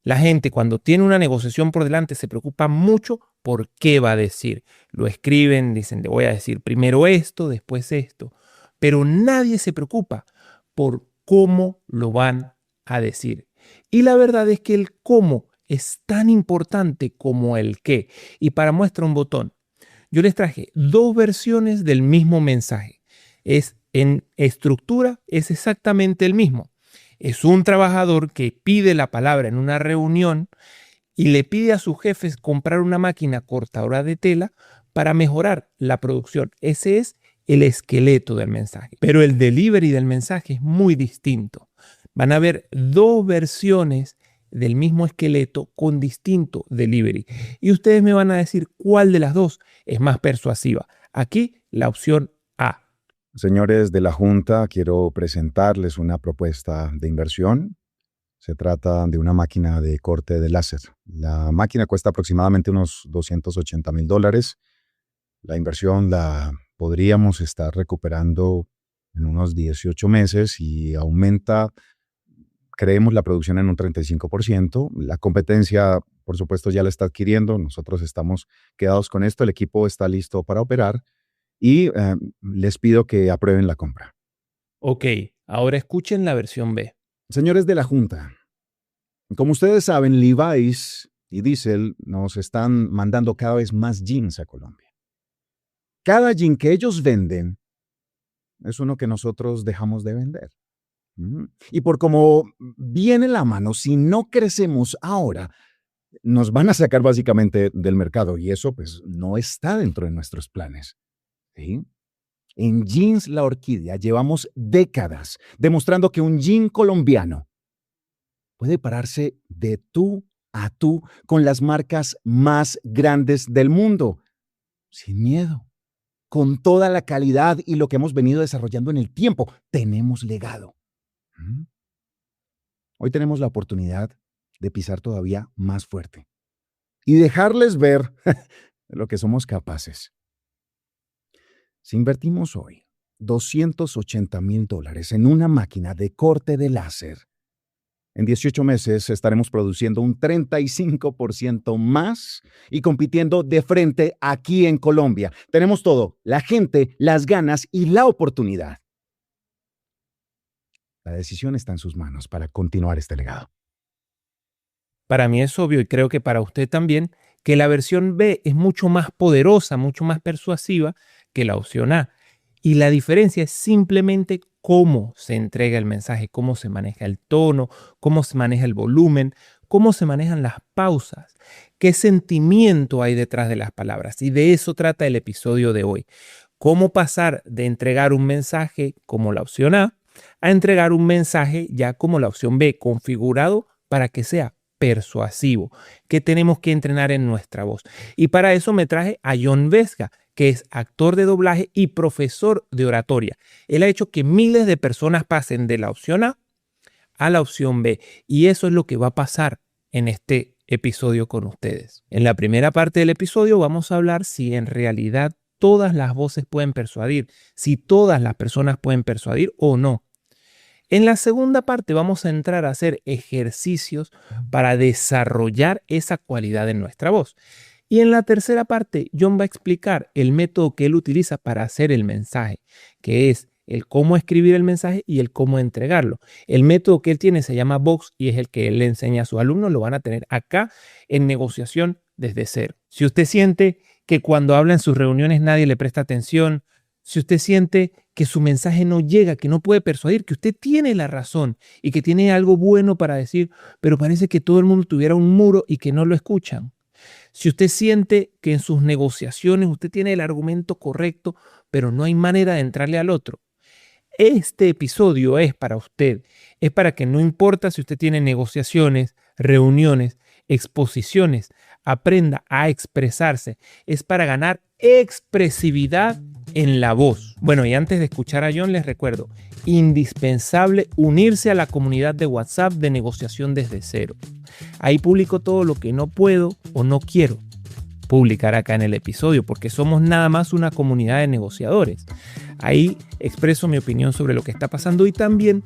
La gente cuando tiene una negociación por delante se preocupa mucho por qué va a decir. Lo escriben, dicen, le voy a decir primero esto, después esto. Pero nadie se preocupa por cómo lo van a decir. Y la verdad es que el cómo es tan importante como el qué. Y para muestra un botón, yo les traje dos versiones del mismo mensaje. En estructura es exactamente el mismo. Es un trabajador que pide la palabra en una reunión y le pide a sus jefes comprar una máquina cortadora de tela para mejorar la producción. Ese es el esqueleto del mensaje. Pero el delivery del mensaje es muy distinto. Van a haber dos versiones del mismo esqueleto con distinto delivery. Y ustedes me van a decir cuál de las dos es más persuasiva. Aquí la opción A. Señores de la Junta, quiero presentarles una propuesta de inversión. Se trata de una máquina de corte de láser. La máquina cuesta aproximadamente unos $280,000. La inversión la podríamos estar recuperando en unos 18 meses y aumenta, creemos, la producción en un 35%. La competencia, por supuesto, ya la está adquiriendo. Nosotros estamos quedados con esto. El equipo está listo para operar y les pido que aprueben la compra. Ok, ahora escuchen la versión B. Señores de la Junta, como ustedes saben, Levi's y Diesel nos están mandando cada vez más jeans a Colombia. Cada jean que ellos venden es uno que nosotros dejamos de vender. Y por como viene la mano, si no crecemos ahora, nos van a sacar básicamente del mercado y eso pues no está dentro de nuestros planes. ¿Sí? En Jeans La Orquídea llevamos décadas demostrando que un jean colombiano puede pararse de tú a tú con las marcas más grandes del mundo, sin miedo, con toda la calidad y lo que hemos venido desarrollando en el tiempo. Tenemos legado. Hoy tenemos la oportunidad de pisar todavía más fuerte y dejarles ver de lo que somos capaces. Si invertimos hoy $280,000 en una máquina de corte de láser, en 18 meses estaremos produciendo un 35% más y compitiendo de frente aquí en Colombia. Tenemos todo, la gente, las ganas y la oportunidad. La decisión está en sus manos para continuar este legado. Para mí es obvio y creo que para usted también que la versión B es mucho más poderosa, mucho más persuasiva que la opción A. Y la diferencia es simplemente cómo se entrega el mensaje, cómo se maneja el tono, cómo se maneja el volumen, cómo se manejan las pausas, qué sentimiento hay detrás de las palabras. Y de eso trata el episodio de hoy. Cómo pasar de entregar un mensaje como la opción A entregar un mensaje ya como la opción B, configurado para que sea persuasivo, que tenemos que entrenar en nuestra voz. Y para eso me traje a John Vesga, que es actor de doblaje y profesor de oratoria. Él ha hecho que miles de personas pasen de la opción A la opción B. Y eso es lo que va a pasar en este episodio con ustedes. En la primera parte del episodio vamos a hablar si en realidad todas las voces pueden persuadir, si todas las personas pueden persuadir o no. En la segunda parte vamos a entrar a hacer ejercicios para desarrollar esa cualidad en nuestra voz. Y en la tercera parte, John va a explicar el método que él utiliza para hacer el mensaje, que es el cómo escribir el mensaje y el cómo entregarlo. El método que él tiene se llama Vox y es el que él le enseña a sus alumnos. Lo van a tener acá en Negociación desde Cero. Si usted siente que cuando habla en sus reuniones nadie le presta atención, si usted siente que su mensaje no llega, que no puede persuadir, que usted tiene la razón y que tiene algo bueno para decir, pero parece que todo el mundo tuviera un muro y que no lo escuchan. Si usted siente que en sus negociaciones usted tiene el argumento correcto, pero no hay manera de entrarle al otro, este episodio es para usted. Es para que no importa si usted tiene negociaciones, reuniones, exposiciones, aprenda a expresarse. Es para ganar expresividad en la voz. Bueno, y antes de escuchar a John, les recuerdo, indispensable unirse a la comunidad de WhatsApp de Negociación desde Cero. Ahí publico todo lo que no puedo o no quiero publicar acá en el episodio, porque somos nada más una comunidad de negociadores. Ahí expreso mi opinión sobre lo que está pasando y también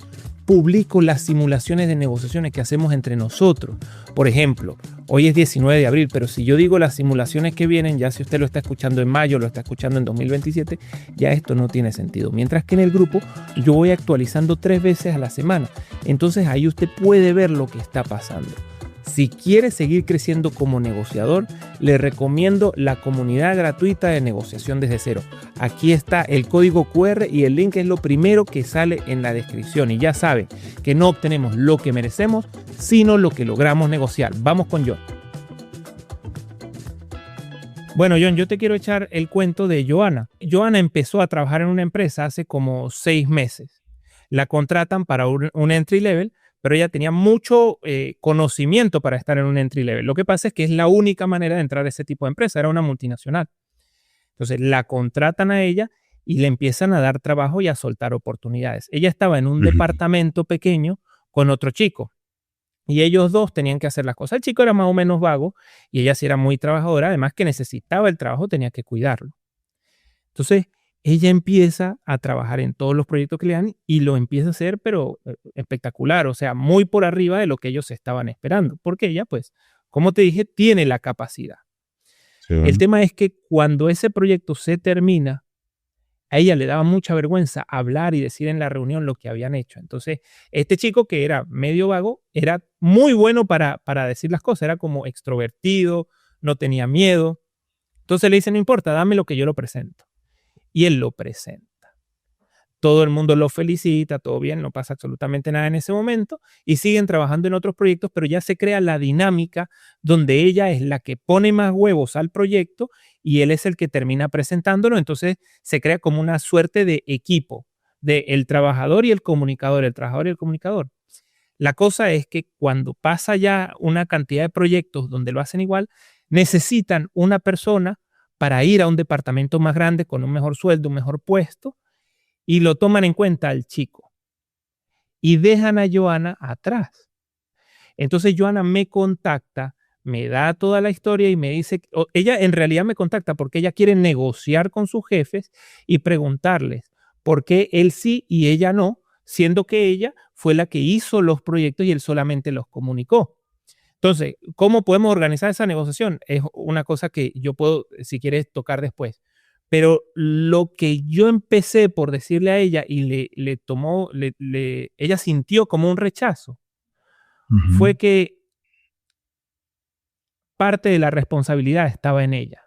publico las simulaciones de negociaciones que hacemos entre nosotros. Por ejemplo, hoy es 19 de abril, pero si yo digo las simulaciones que vienen, ya si usted lo está escuchando en mayo, lo está escuchando en 2027, ya esto no tiene sentido. Mientras que en el grupo yo voy actualizando 3 veces a la semana. Entonces ahí usted puede ver lo que está pasando. Si quiere seguir creciendo como negociador, le recomiendo la comunidad gratuita de negociación desde cero. Aquí está el código QR y el link es lo primero que sale en la descripción. Y ya sabe que no obtenemos lo que merecemos, sino lo que logramos negociar. Vamos con John. Bueno, John, yo te quiero echar el cuento de Joana. Joana empezó a trabajar en una empresa hace como 6 meses. La contratan para un entry level, pero ella tenía mucho conocimiento para estar en un entry level. Lo que pasa es que es la única manera de entrar a ese tipo de empresa, era una multinacional. Entonces la contratan a ella y le empiezan a dar trabajo y a soltar oportunidades. Ella estaba en un departamento pequeño con otro chico y ellos dos tenían que hacer las cosas. El chico era más o menos vago y ella sí era muy trabajadora, además que necesitaba el trabajo, tenía que cuidarlo. Entonces ella empieza a trabajar en todos los proyectos que le dan y lo empieza a hacer, pero espectacular, o sea, muy por arriba de lo que ellos estaban esperando, porque ella, pues, como te dije, tiene la capacidad. Sí. El tema es que cuando ese proyecto se termina, a ella le daba mucha vergüenza hablar y decir en la reunión lo que habían hecho. Entonces, este chico que era medio vago, era muy bueno para decir las cosas, era como extrovertido, no tenía miedo. Entonces le dice, no importa, dame lo que yo lo presento. Y él lo presenta. Todo el mundo lo felicita, todo bien, no pasa absolutamente nada en ese momento y siguen trabajando en otros proyectos, pero ya se crea la dinámica donde ella es la que pone más huevos al proyecto y él es el que termina presentándolo. Entonces se crea como una suerte de equipo de el trabajador y el comunicador, el trabajador y el comunicador. La cosa es que cuando pasa ya una cantidad de proyectos donde lo hacen igual, necesitan una persona para ir a un departamento más grande con un mejor sueldo, un mejor puesto, y lo toman en cuenta al chico y dejan a Joana atrás. Entonces Joana me contacta, me da toda la historia y me dice, ella en realidad me contacta porque ella quiere negociar con sus jefes y preguntarles por qué él sí y ella no, siendo que ella fue la que hizo los proyectos y él solamente los comunicó. Entonces, ¿cómo podemos organizar esa negociación? Es una cosa que yo puedo, si quieres, tocar después. Pero lo que yo empecé por decirle a ella y le tomó, ella sintió como un rechazo, fue que parte de la responsabilidad estaba en ella.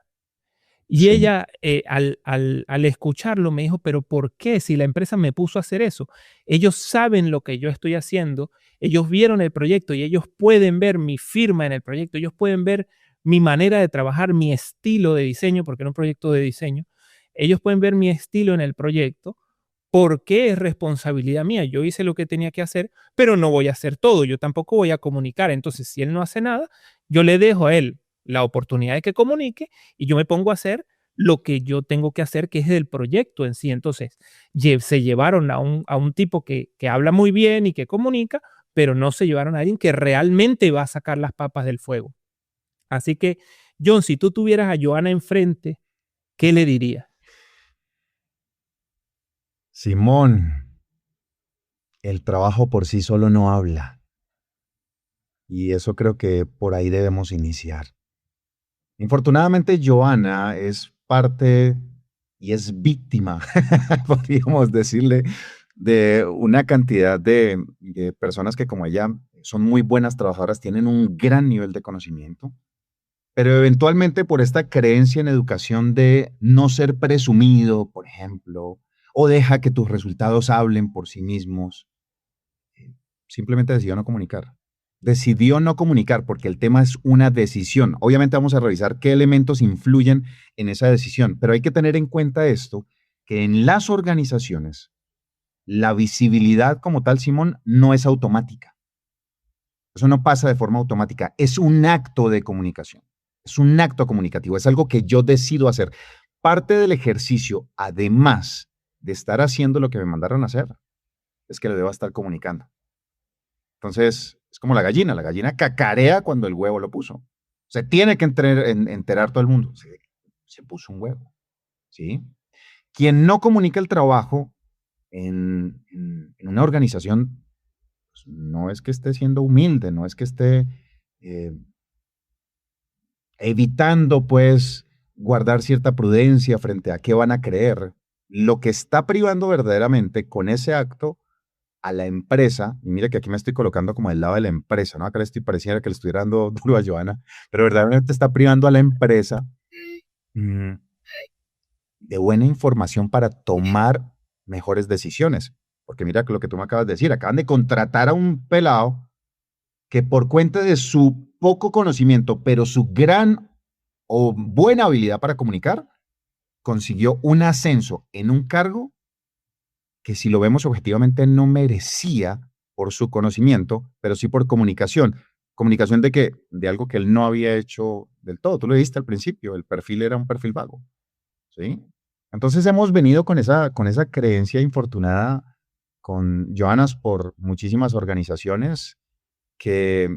Y Sí. ella, al escucharlo, me dijo, pero ¿por qué? Si la empresa me puso a hacer eso. Ellos saben lo que yo estoy haciendo, ellos vieron el proyecto y ellos pueden ver mi firma en el proyecto, ellos pueden ver mi manera de trabajar, mi estilo de diseño, porque era un proyecto de diseño. Ellos pueden ver mi estilo en el proyecto. ¿Por qué es responsabilidad mía? Yo hice lo que tenía que hacer, pero no voy a hacer todo. Yo tampoco voy a comunicar. Entonces, si él no hace nada, yo le dejo a él la oportunidad de que comunique y yo me pongo a hacer lo que yo tengo que hacer, que es el proyecto en sí. Entonces, se llevaron a un tipo que habla muy bien y que comunica, pero no se llevaron a alguien que realmente va a sacar las papas del fuego. Así que, John, si tú tuvieras a Joana enfrente, ¿qué le dirías? Simón, el trabajo por sí solo no habla. Y eso creo que por ahí debemos iniciar. Infortunadamente, Joana es parte y es víctima, podríamos decirle, de una cantidad de personas que como ella son muy buenas trabajadoras, tienen un gran nivel de conocimiento, pero eventualmente por esta creencia en educación de no ser presumido, por ejemplo, o deja que tus resultados hablen por sí mismos, simplemente decidió no comunicar. Decidió no comunicar porque el tema es una decisión. Obviamente vamos a revisar qué elementos influyen en esa decisión, pero hay que tener en cuenta esto, que en las organizaciones la visibilidad como tal, Simón, no es automática. Eso no pasa de forma automática. Es un acto de comunicación. Es un acto comunicativo. Es algo que yo decido hacer. Parte del ejercicio, además de estar haciendo lo que me mandaron a hacer, es que le debo estar comunicando. Entonces, es como la gallina cacarea cuando el huevo lo puso. Se tiene que enterar todo el mundo. Se puso un huevo, ¿sí? Quien no comunica el trabajo en una organización No es que esté siendo humilde, no es que esté eh, evitando, pues, guardar cierta prudencia frente a qué van a creer. Lo que está privando verdaderamente con ese acto a la empresa, y mira que aquí me estoy colocando como del lado de la empresa, ¿no? Acá le estoy pareciendo que le estuviera dando duro a Joana, pero verdaderamente está privando a la empresa mm, de buena información para tomar mejores decisiones. Porque mira lo que tú me acabas de decir, acaban de contratar a un pelado que por cuenta de su poco conocimiento, pero su gran o buena habilidad para comunicar, consiguió un ascenso en un cargo que si lo vemos objetivamente no merecía por su conocimiento, pero sí por comunicación. Comunicación de que de algo que él no había hecho del todo. Tú lo dijiste al principio, el perfil era un perfil vago, ¿sí? Entonces hemos venido con esa creencia infortunada con Joanas por muchísimas organizaciones que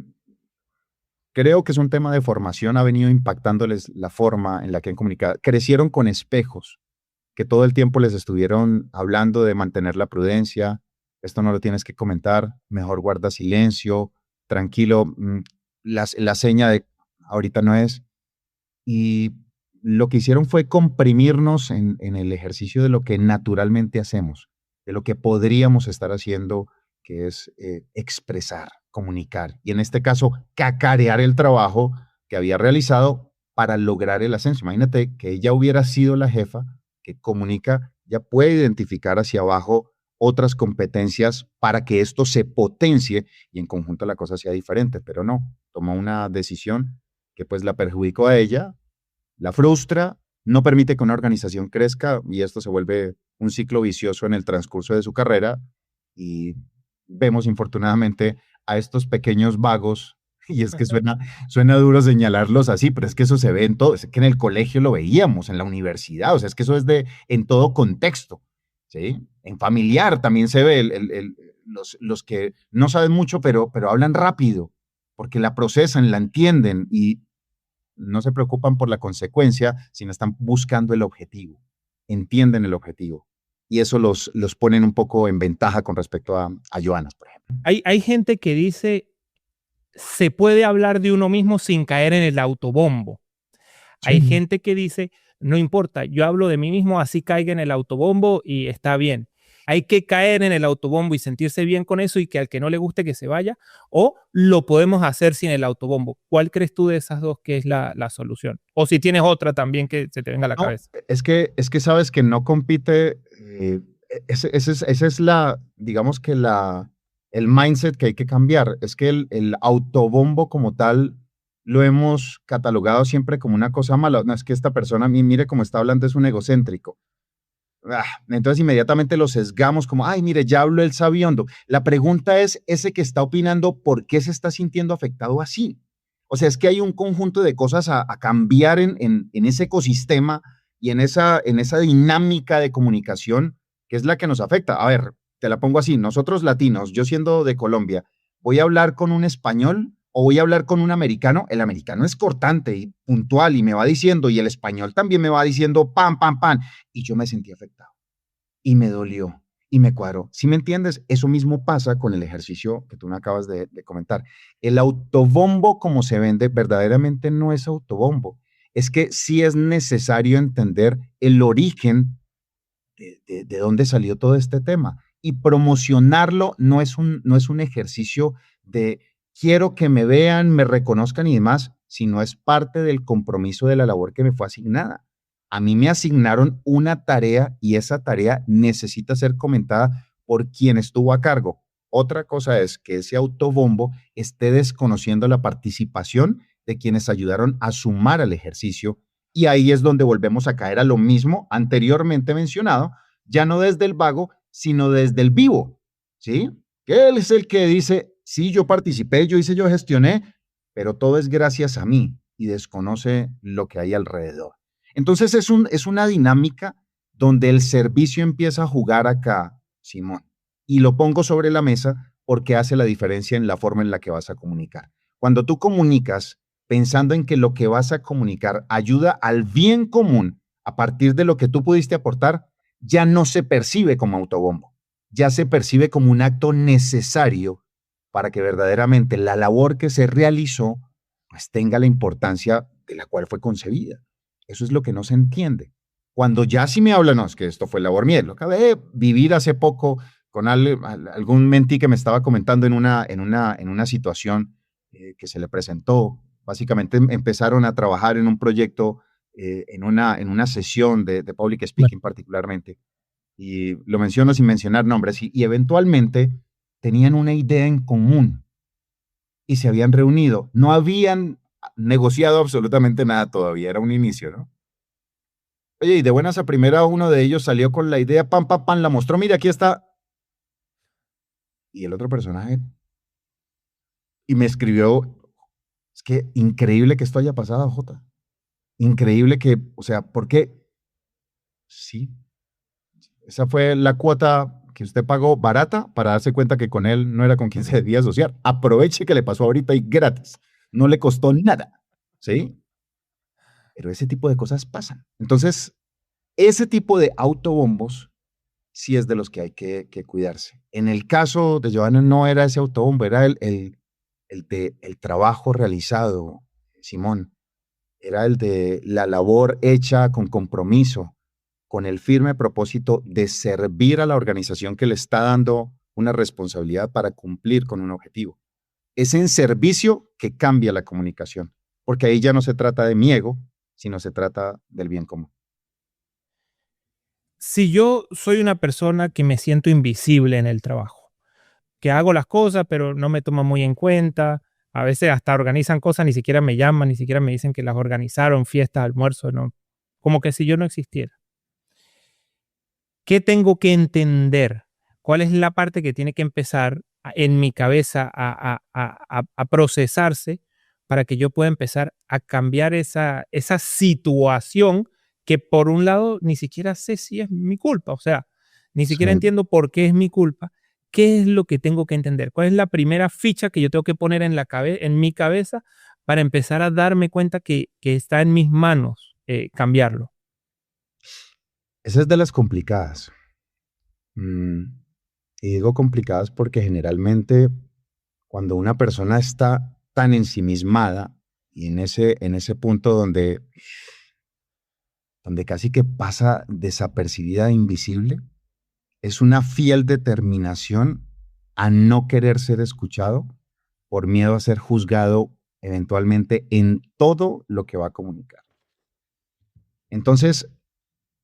creo que es un tema de formación, ha venido impactándoles la forma en la que han comunicado. Crecieron con espejos que todo el tiempo les estuvieron hablando de mantener la prudencia, esto no lo tienes que comentar, mejor guarda silencio, tranquilo, la seña de ahorita no es. Y lo que hicieron fue comprimirnos en el ejercicio de lo que naturalmente hacemos, de lo que podríamos estar haciendo, que es expresar, comunicar, y en este caso, cacarear el trabajo que había realizado para lograr el ascenso. Imagínate que ella hubiera sido la jefa que comunica, ya puede identificar hacia abajo otras competencias para que esto se potencie y en conjunto la cosa sea diferente, pero no, tomó una decisión que pues la perjudicó a ella, la frustra, no permite que una organización crezca y esto se vuelve un ciclo vicioso en el transcurso de su carrera y vemos infortunadamente a estos pequeños vagos, y es que suena duro señalarlos así, pero es que eso se ve en todo, es que en el colegio lo veíamos, en la universidad, o sea, es que eso es en todo contexto, ¿sí? En familiar también se ve los que no saben mucho, pero hablan rápido, porque la procesan, la entienden y no se preocupan por la consecuencia, sino están buscando el objetivo, entienden el objetivo. Y eso los ponen un poco en ventaja con respecto a Joanas, por ejemplo. Hay gente que dice, se puede hablar de uno mismo sin caer en el autobombo. Hay Sí. gente que dice, no importa, yo hablo de mí mismo, así caiga en el autobombo y está bien. Hay que caer en el autobombo y sentirse bien con eso y que al que no le guste que se vaya, o lo podemos hacer sin el autobombo. ¿Cuál crees tú de esas dos que es la solución? O si tienes otra también que se te venga a la No, cabeza. es que sabes que no compite, esa es la, digamos que el mindset que hay que cambiar. Es que el autobombo como tal lo hemos catalogado siempre como una cosa mala. No, es que esta persona, mire cómo está hablando, es un egocéntrico. Entonces inmediatamente lo sesgamos como, ay, mire, ya habló el sabiondo. La pregunta es, ese que está opinando, ¿por qué se está sintiendo afectado así? O sea, es que hay un conjunto de cosas a cambiar en ese ecosistema y en esa dinámica de comunicación que es la que nos afecta. A ver, te la pongo así, nosotros latinos, yo siendo de Colombia, ¿voy a hablar con un español o voy a hablar con un americano? El americano es cortante y puntual y me va diciendo, y el español también me va diciendo, pam, pam, pam, y yo me sentí afectado y me dolió y me cuadró. ¿Sí me entiendes? Eso mismo pasa con el ejercicio que tú me acabas de comentar. El autobombo como se vende verdaderamente no es autobombo. Es que sí es necesario entender el origen de dónde salió todo este tema y promocionarlo no es un ejercicio de quiero que me vean, me reconozcan y demás, sino es parte del compromiso de la labor que me fue asignada. A mí me asignaron una tarea y esa tarea necesita ser comentada por quien estuvo a cargo. Otra cosa es que ese autobombo esté desconociendo la participación de quienes ayudaron a sumar al ejercicio y ahí es donde volvemos a caer a lo mismo anteriormente mencionado, ya no desde el vago, sino desde el vivo, ¿sí? Que él es el que dice, sí, yo participé, yo hice, yo gestioné, pero todo es gracias a mí y desconoce lo que hay alrededor. Entonces es una dinámica donde el servicio empieza a jugar acá, Simón, y lo pongo sobre la mesa porque hace la diferencia en la forma en la que vas a comunicar. Cuando tú comunicas pensando en que lo que vas a comunicar ayuda al bien común a partir de lo que tú pudiste aportar, ya no se percibe como autobombo, ya se percibe como un acto necesario para que verdaderamente la labor que se realizó pues tenga la importancia de la cual fue concebida. Eso es lo que no se entiende. Cuando ya sí me hablan, no, es que esto fue labor mía, lo acabé de vivir hace poco con algún mentí que me estaba comentando en una situación que se le presentó. Básicamente empezaron a trabajar en un proyecto, en una sesión de public Bueno, speaking particularmente, y lo menciono sin mencionar nombres, y eventualmente tenían una idea en común y se habían reunido. No habían negociado absolutamente nada todavía, era un inicio, ¿no? Oye, y de buenas a primera uno de ellos salió con la idea, pam, pam, pam, la mostró, mira, aquí está. Y el otro personaje, y me escribió, es que increíble que esto haya pasado, Jota. Increíble que, o sea, ¿por qué? Sí, esa fue la cuota que usted pagó barata para darse cuenta que con él no era con quien se debía asociar. Aproveche que le pasó ahorita y gratis. No le costó nada, ¿sí? Pero ese tipo de cosas pasan. Entonces, ese tipo de autobombos sí es de los que hay que cuidarse. En el caso de Giovanna no era ese autobombo, era el trabajo realizado, Simón. Era el de la labor hecha con compromiso, con el firme propósito de servir a la organización que le está dando una responsabilidad para cumplir con un objetivo. Es en servicio que cambia la comunicación, porque ahí ya no se trata de mi ego, sino se trata del bien común. si yo soy una persona que me siento invisible en el trabajo, que hago las cosas, pero no me toman muy en cuenta, a veces hasta organizan cosas, ni siquiera me llaman, ni siquiera me dicen que las organizaron, fiestas, almuerzos, no, como que si yo no existiera. ¿Qué tengo que entender? ¿Cuál es la parte que tiene que empezar en mi cabeza a procesarse para que yo pueda empezar a cambiar esa situación que por un lado ni siquiera sé si es mi culpa? O sea, ni siquiera Sí. entiendo por qué es mi culpa. ¿Qué es lo que tengo que entender? ¿Cuál es la primera ficha que yo tengo que poner en mi cabeza para empezar a darme cuenta que está en mis manos cambiarlo? Esa es de las complicadas. Mm, y digo complicadas porque generalmente cuando una persona está tan ensimismada y en ese punto donde casi que pasa desapercibida e invisible, es una fiel determinación a no querer ser escuchado por miedo a ser juzgado eventualmente en todo lo que va a comunicar. Entonces,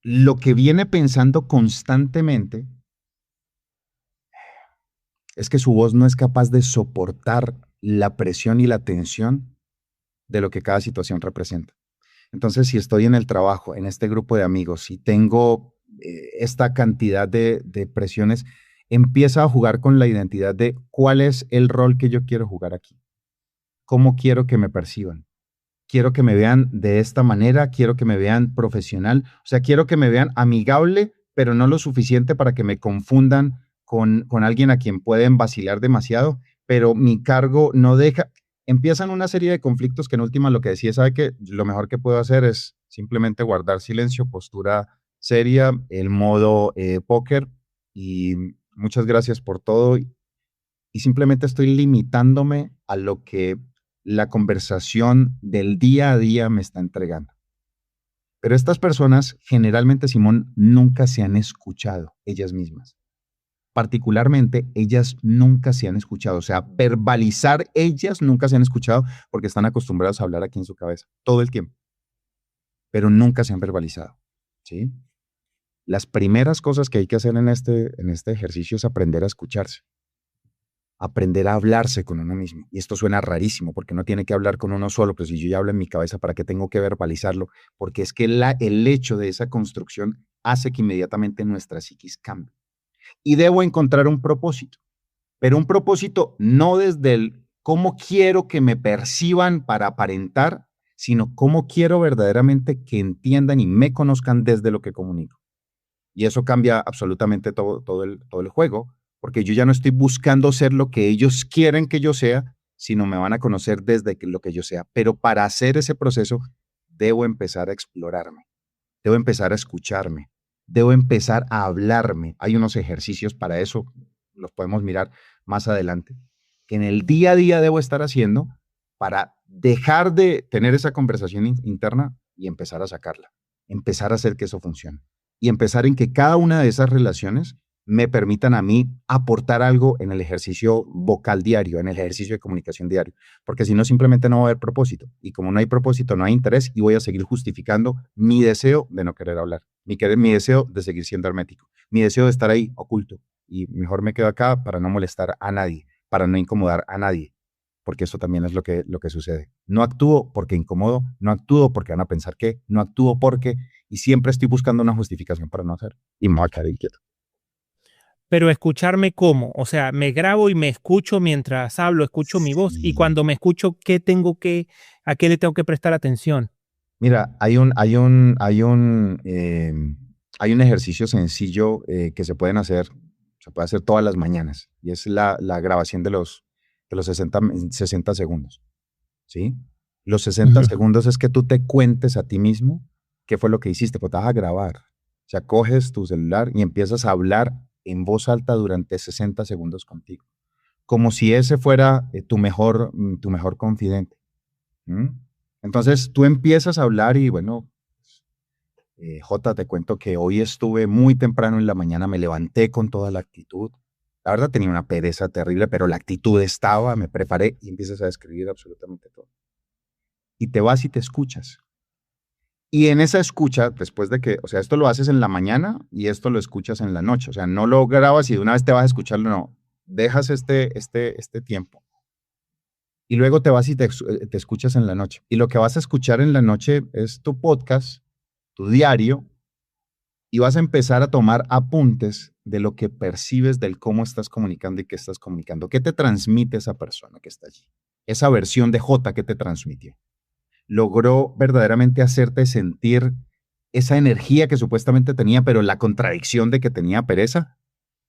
lo que viene pensando constantemente es que su voz no es capaz de soportar la presión y la tensión de lo que cada situación representa. Entonces, si estoy en el trabajo, en este grupo de amigos, y tengo esta cantidad de presiones, empieza a jugar con la identidad de cuál es el rol que yo quiero jugar aquí, cómo quiero que me perciban. Quiero que me vean de esta manera, quiero que me vean profesional, o sea, quiero que me vean amigable, pero no lo suficiente para que me confundan con alguien a quien pueden vacilar demasiado, pero mi cargo no deja. Empiezan una serie de conflictos que en última lo que decía, sabe que lo mejor que puedo hacer es simplemente guardar silencio, postura seria, el modo póker, y muchas gracias por todo, y simplemente estoy limitándome a lo que la conversación del día a día me está entregando. Pero estas personas, generalmente, Simón, nunca se han escuchado ellas mismas. Particularmente, ellas nunca se han escuchado. O sea, verbalizar ellas nunca se han escuchado porque están acostumbradas a hablar aquí en su cabeza todo el tiempo, pero nunca se han verbalizado. ¿Sí? Las primeras cosas que hay que hacer en este ejercicio es aprender a escucharse, aprender a hablarse con uno mismo. Y esto suena rarísimo porque no tiene que hablar con uno solo, pero si yo ya hablo en mi cabeza, ¿para qué tengo que verbalizarlo? Porque es que el hecho de esa construcción hace que inmediatamente nuestra psiquis cambie. Y debo encontrar un propósito, pero un propósito no desde el cómo quiero que me perciban para aparentar, sino cómo quiero verdaderamente que entiendan y me conozcan desde lo que comunico. Y eso cambia absolutamente todo el juego, porque yo ya no estoy buscando ser lo que ellos quieren que yo sea, sino me van a conocer desde lo que yo sea. Pero para hacer ese proceso, debo empezar a explorarme, debo empezar a escucharme, debo empezar a hablarme. Hay unos ejercicios para eso, los podemos mirar más adelante, que en el día a día debo estar haciendo para dejar de tener esa conversación interna y empezar a sacarla, empezar a hacer que eso funcione y empezar en que cada una de esas relaciones me permitan a mí aportar algo en el ejercicio vocal diario, en el ejercicio de comunicación diario, porque si no simplemente no va a haber propósito y como no hay propósito no hay interés y voy a seguir justificando mi deseo de no querer hablar, mi deseo de seguir siendo hermético, mi deseo de estar ahí oculto y mejor me quedo acá para no molestar a nadie, para no incomodar a nadie, porque eso también es lo que sucede. No actúo porque incomodo, no actúo porque van a pensar que, no actúo porque, y siempre estoy buscando una justificación para no hacer. Y me voy a quedar inquieto. Pero escucharme cómo, o sea, me grabo y me escucho mientras hablo, escucho mi voz y Sí. cuando me escucho, ¿a qué le tengo que prestar atención? Mira, hay un ejercicio sencillo que se pueden hacer, se puede hacer todas las mañanas y es la grabación de los 60 segundos, ¿sí? Los 60 Ujú. segundos es que tú te cuentes a ti mismo qué fue lo que hiciste, pues te vas a grabar. O sea, coges tu celular y empiezas a hablar en voz alta durante 60 segundos contigo, como si ese fuera tu mejor confidente. ¿Mm? Entonces tú empiezas a hablar y bueno, Jota, te cuento que hoy estuve muy temprano en la mañana, me levanté con toda la actitud. La verdad tenía una pereza terrible, pero la actitud estaba, me preparé y empiezas a describir absolutamente todo. Y te vas y te escuchas. Y en esa escucha, después de que, o sea, esto lo haces en la mañana y esto lo escuchas en la noche. O sea, no lo grabas y de una vez te vas a escucharlo, no. Dejas este tiempo. Y luego te vas y te escuchas en la noche. Y lo que vas a escuchar en la noche es tu podcast, tu diario, y vas a empezar a tomar apuntes de lo que percibes del cómo estás comunicando y qué estás comunicando. ¿Qué te transmite esa persona que está allí? Esa versión de J que te transmitió. ¿Logró verdaderamente hacerte sentir esa energía que supuestamente tenía, pero la contradicción de que tenía pereza?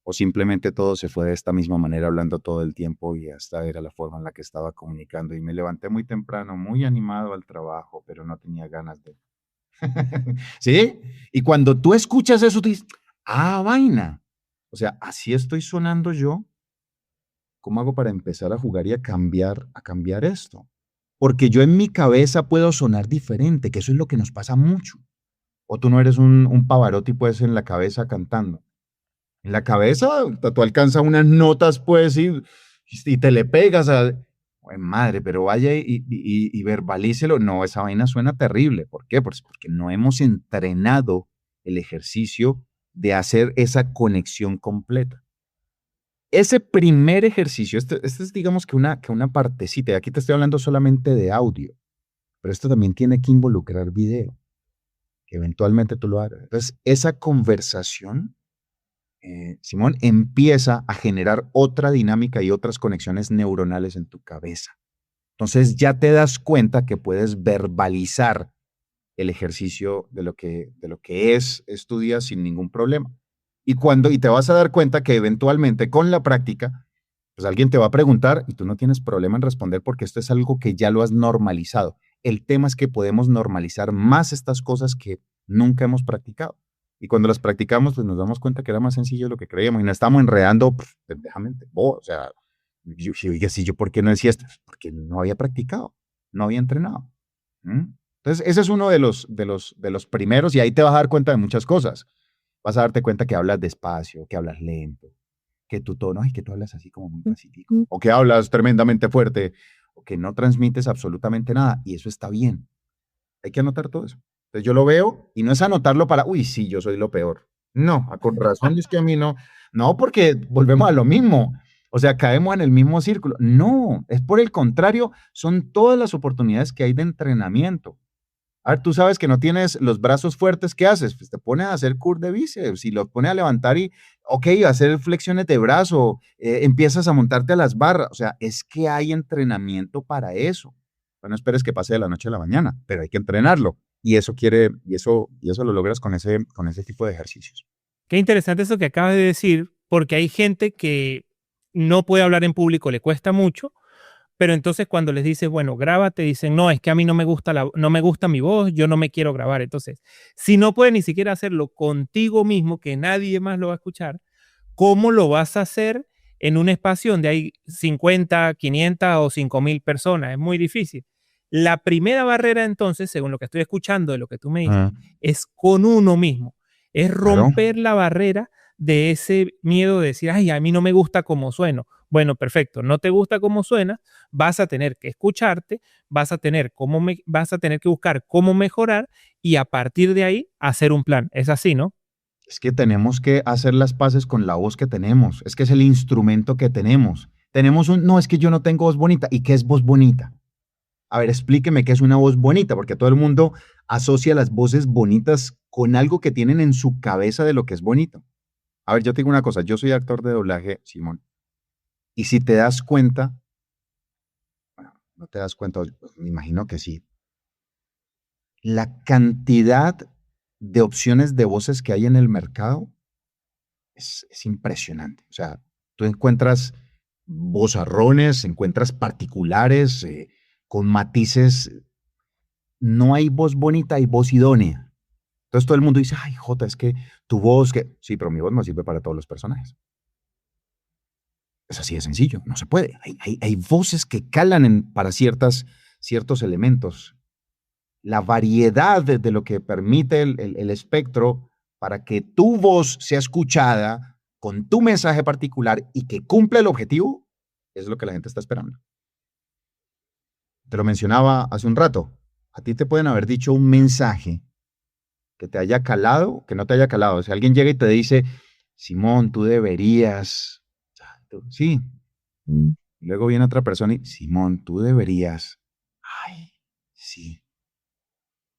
¿O simplemente todo se fue de esta misma manera, hablando todo el tiempo y esta era la forma en la que estaba comunicando? Y me levanté muy temprano, muy animado al trabajo, pero no tenía ganas de... ¿Sí? Y cuando tú escuchas eso, tú dices, ah, vaina. O sea, así estoy sonando yo. ¿Cómo hago para empezar a jugar y a cambiar esto? Porque yo en mi cabeza puedo sonar diferente, que eso es lo que nos pasa mucho. O tú no eres un Pavarotti, pues, en la cabeza cantando. En la cabeza tú alcanzas unas notas, pues, y te le pegas a... Ay, madre, pero vaya y verbalícelo. No, esa vaina suena terrible. ¿Por qué? Pues porque no hemos entrenado el ejercicio de hacer esa conexión completa. Ese primer ejercicio, este es digamos que una partecita, y aquí te estoy hablando solamente de audio, pero esto también tiene que involucrar video, que eventualmente tú lo hagas. Entonces, esa conversación Simón, empieza a generar otra dinámica y otras conexiones neuronales en tu cabeza. Entonces ya te das cuenta que puedes verbalizar el ejercicio de lo que es tu día sin ningún problema. Y te vas a dar cuenta que eventualmente con la práctica, pues alguien te va a preguntar y tú no tienes problema en responder porque esto es algo que ya lo has normalizado. El tema es que podemos normalizar más estas cosas que nunca hemos practicado. Y cuando las practicamos, pues nos damos cuenta que era más sencillo de lo que creíamos y nos estamos enredando pendejamente. O sea, yo, ¿por qué no decía esto? Porque no había practicado, no había entrenado. ¿Mm? Entonces, ese es uno de los primeros y ahí te vas a dar cuenta de muchas cosas. Vas a darte cuenta que hablas despacio, que hablas lento, que tu tono, y que tú hablas así como muy pacífico, o que hablas tremendamente fuerte, o que no transmites absolutamente nada, y eso está bien. Hay que anotar todo eso. Entonces yo lo veo y no es anotarlo para, uy, sí, yo soy lo peor. No, con razón es que a mí no. No, porque volvemos a lo mismo. O sea, caemos en el mismo círculo. No, es por el contrario, son todas las oportunidades que hay de entrenamiento. A ver, tú sabes que no tienes los brazos fuertes, ¿qué haces? Pues te pones a hacer curl de bíceps y los pones a levantar y, ok, a hacer flexiones de brazo, empiezas a montarte a las barras. O sea, es que hay entrenamiento para eso. No esperes que pase de la noche a la mañana, pero hay que entrenarlo. Y eso lo logras con ese tipo de ejercicios. Qué interesante eso que acabas de decir, porque hay gente que no puede hablar en público, le cuesta mucho, pero entonces cuando les dices, bueno, grábate, dicen, no, es que a mí no me gusta mi voz, yo no me quiero grabar. Entonces, si no puedes ni siquiera hacerlo contigo mismo, que nadie más lo va a escuchar, ¿cómo lo vas a hacer en un espacio donde hay 50, 500 o 5,000 personas. Es muy difícil. La primera barrera, entonces, según lo que estoy escuchando de lo que tú me dices, es con uno mismo. Es Claro. romper la barrera de ese miedo de decir, ay, a mí no me gusta cómo sueno. Bueno, perfecto, no te gusta cómo suena, vas a tener que escucharte, vas a tener que buscar cómo mejorar y a partir de ahí hacer un plan. Es así, ¿no? Es que tenemos que hacer las paces con la voz que tenemos. Es que es el instrumento que tenemos. No, es que yo no tengo voz bonita. ¿Y qué es voz bonita? A ver, explíqueme qué es una voz bonita, porque todo el mundo asocia las voces bonitas con algo que tienen en su cabeza de lo que es bonito. A ver, yo te digo una cosa, yo soy actor de doblaje, Simón, y si te das cuenta, bueno, no te das cuenta, pues, me imagino que sí, la cantidad de opciones de voces que hay en el mercado es impresionante. O sea, tú encuentras vozarrones, encuentras particulares, con matices. No hay voz bonita, hay voz idónea. Entonces todo el mundo dice, ay, Jota, es que tu voz, que sí, pero mi voz no sirve para todos los personajes. Es así de sencillo, no se puede. Hay voces que calan para ciertos elementos. La variedad de lo que permite el espectro para que tu voz sea escuchada con tu mensaje particular y que cumpla el objetivo, es lo que la gente está esperando. Te lo mencionaba hace un rato. A ti te pueden haber dicho un mensaje que te haya calado, que no te haya calado. O sea, alguien llega y te dice, Simón, tú deberías. Sí. Y luego viene otra persona y, Simón, tú deberías. Ay, sí.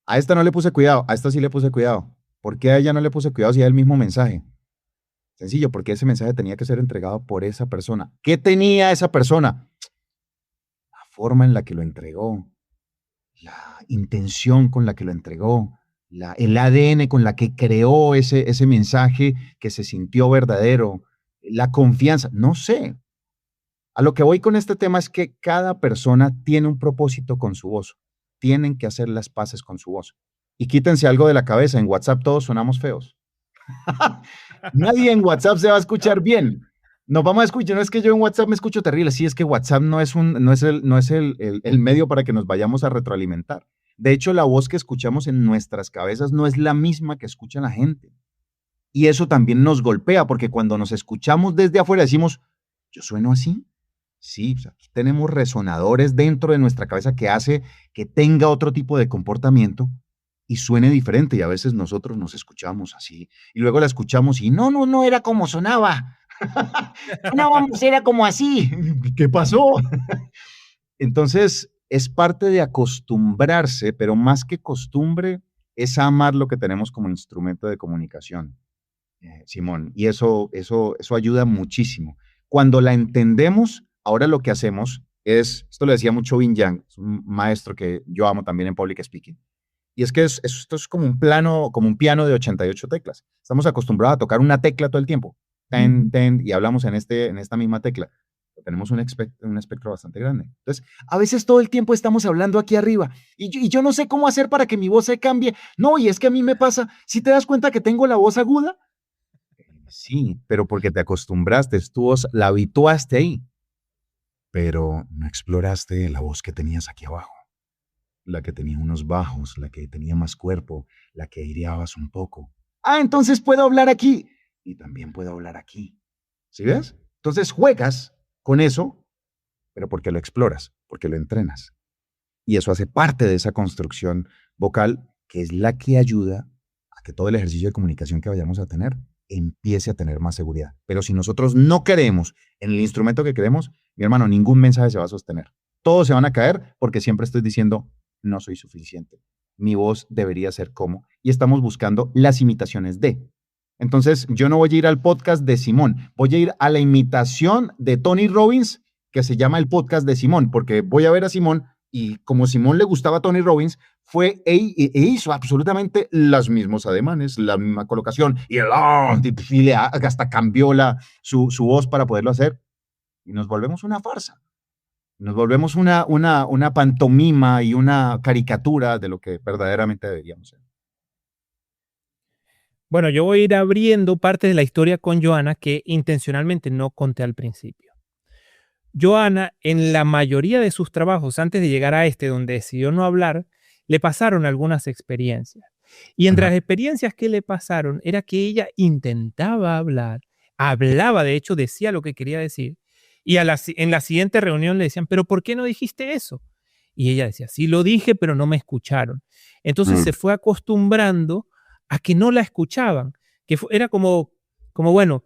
A esta no le puse cuidado, a esta sí le puse cuidado. ¿Por qué a ella no le puse cuidado si era el mismo mensaje? Sencillo, porque ese mensaje tenía que ser entregado por esa persona. ¿Qué tenía esa persona? La forma en la que lo entregó, la intención con la que lo entregó, el ADN con la que creó ese mensaje que se sintió verdadero, la confianza, no sé. A lo que voy con este tema es que cada persona tiene un propósito con su voz. Tienen que hacer las paces con su voz. Y quítense algo de la cabeza, en WhatsApp todos sonamos feos. Nadie en WhatsApp se va a escuchar bien. Nos vamos a escuchar, no es que yo en WhatsApp me escucho terrible, sí es que WhatsApp no es el medio para que nos vayamos a retroalimentar. De hecho, la voz que escuchamos en nuestras cabezas no es la misma que escucha la gente. Y eso también nos golpea, porque cuando nos escuchamos desde afuera decimos, ¿yo sueno así? Sí, o sea, tenemos resonadores dentro de nuestra cabeza que hace que tenga otro tipo de comportamiento y suene diferente. Y a veces nosotros nos escuchamos así y luego la escuchamos y no era como sonaba. Sonábamos, era como así. ¿Qué pasó? Entonces, es parte de acostumbrarse, pero más que costumbre, es amar lo que tenemos como instrumento de comunicación, Simón. Y eso ayuda muchísimo. Cuando la entendemos, ahora lo que hacemos es, esto lo decía mucho Vin Yang, es un maestro que yo amo también en public speaking, y es que esto es como un piano de 88 teclas. Estamos acostumbrados a tocar una tecla todo el tiempo, y hablamos en esta misma tecla. Tenemos un espectro bastante grande. Entonces, a veces todo el tiempo estamos hablando aquí arriba y yo no sé cómo hacer para que mi voz se cambie. No, y es que a mí me pasa, si te das cuenta que tengo la voz aguda, sí, pero porque te acostumbraste, tu voz la habituaste ahí, pero no exploraste la voz que tenías aquí abajo, la que tenía unos bajos, la que tenía más cuerpo, la que aireabas un poco. Ah, entonces puedo hablar aquí y también puedo hablar aquí. ¿Sí ves? Entonces juegas con eso, pero porque lo exploras, porque lo entrenas. Y eso hace parte de esa construcción vocal que es la que ayuda a que todo el ejercicio de comunicación que vayamos a tener empiece a tener más seguridad. Pero si nosotros no creemos en el instrumento que queremos, mi hermano, ningún mensaje se va a sostener. Todos se van a caer porque siempre estoy diciendo, no soy suficiente. Mi voz debería ser como. Y estamos buscando las imitaciones de. Entonces, yo no voy a ir al podcast de Simón, voy a ir a la imitación de Tony Robbins, que se llama el podcast de Simón, porque voy a ver a Simón y como Simón le gustaba a Tony Robbins, fue hizo absolutamente los mismos ademanes, la misma colocación, y hasta cambió su voz para poderlo hacer, y nos volvemos una farsa. Nos volvemos una pantomima y una caricatura de lo que verdaderamente deberíamos ser. Bueno, yo voy a ir abriendo parte de la historia con Joana que intencionalmente no conté al principio. Joana, en la mayoría de sus trabajos, antes de llegar a este, donde decidió no hablar, le pasaron algunas experiencias. Y entre Ajá. las experiencias que le pasaron era que ella intentaba hablar, hablaba, de hecho, decía lo que quería decir, y en la siguiente reunión le decían, pero ¿por qué no dijiste eso? Y ella decía, sí lo dije, pero no me escucharon. Entonces Mm. se fue acostumbrando a que no la escuchaban, que era como, bueno,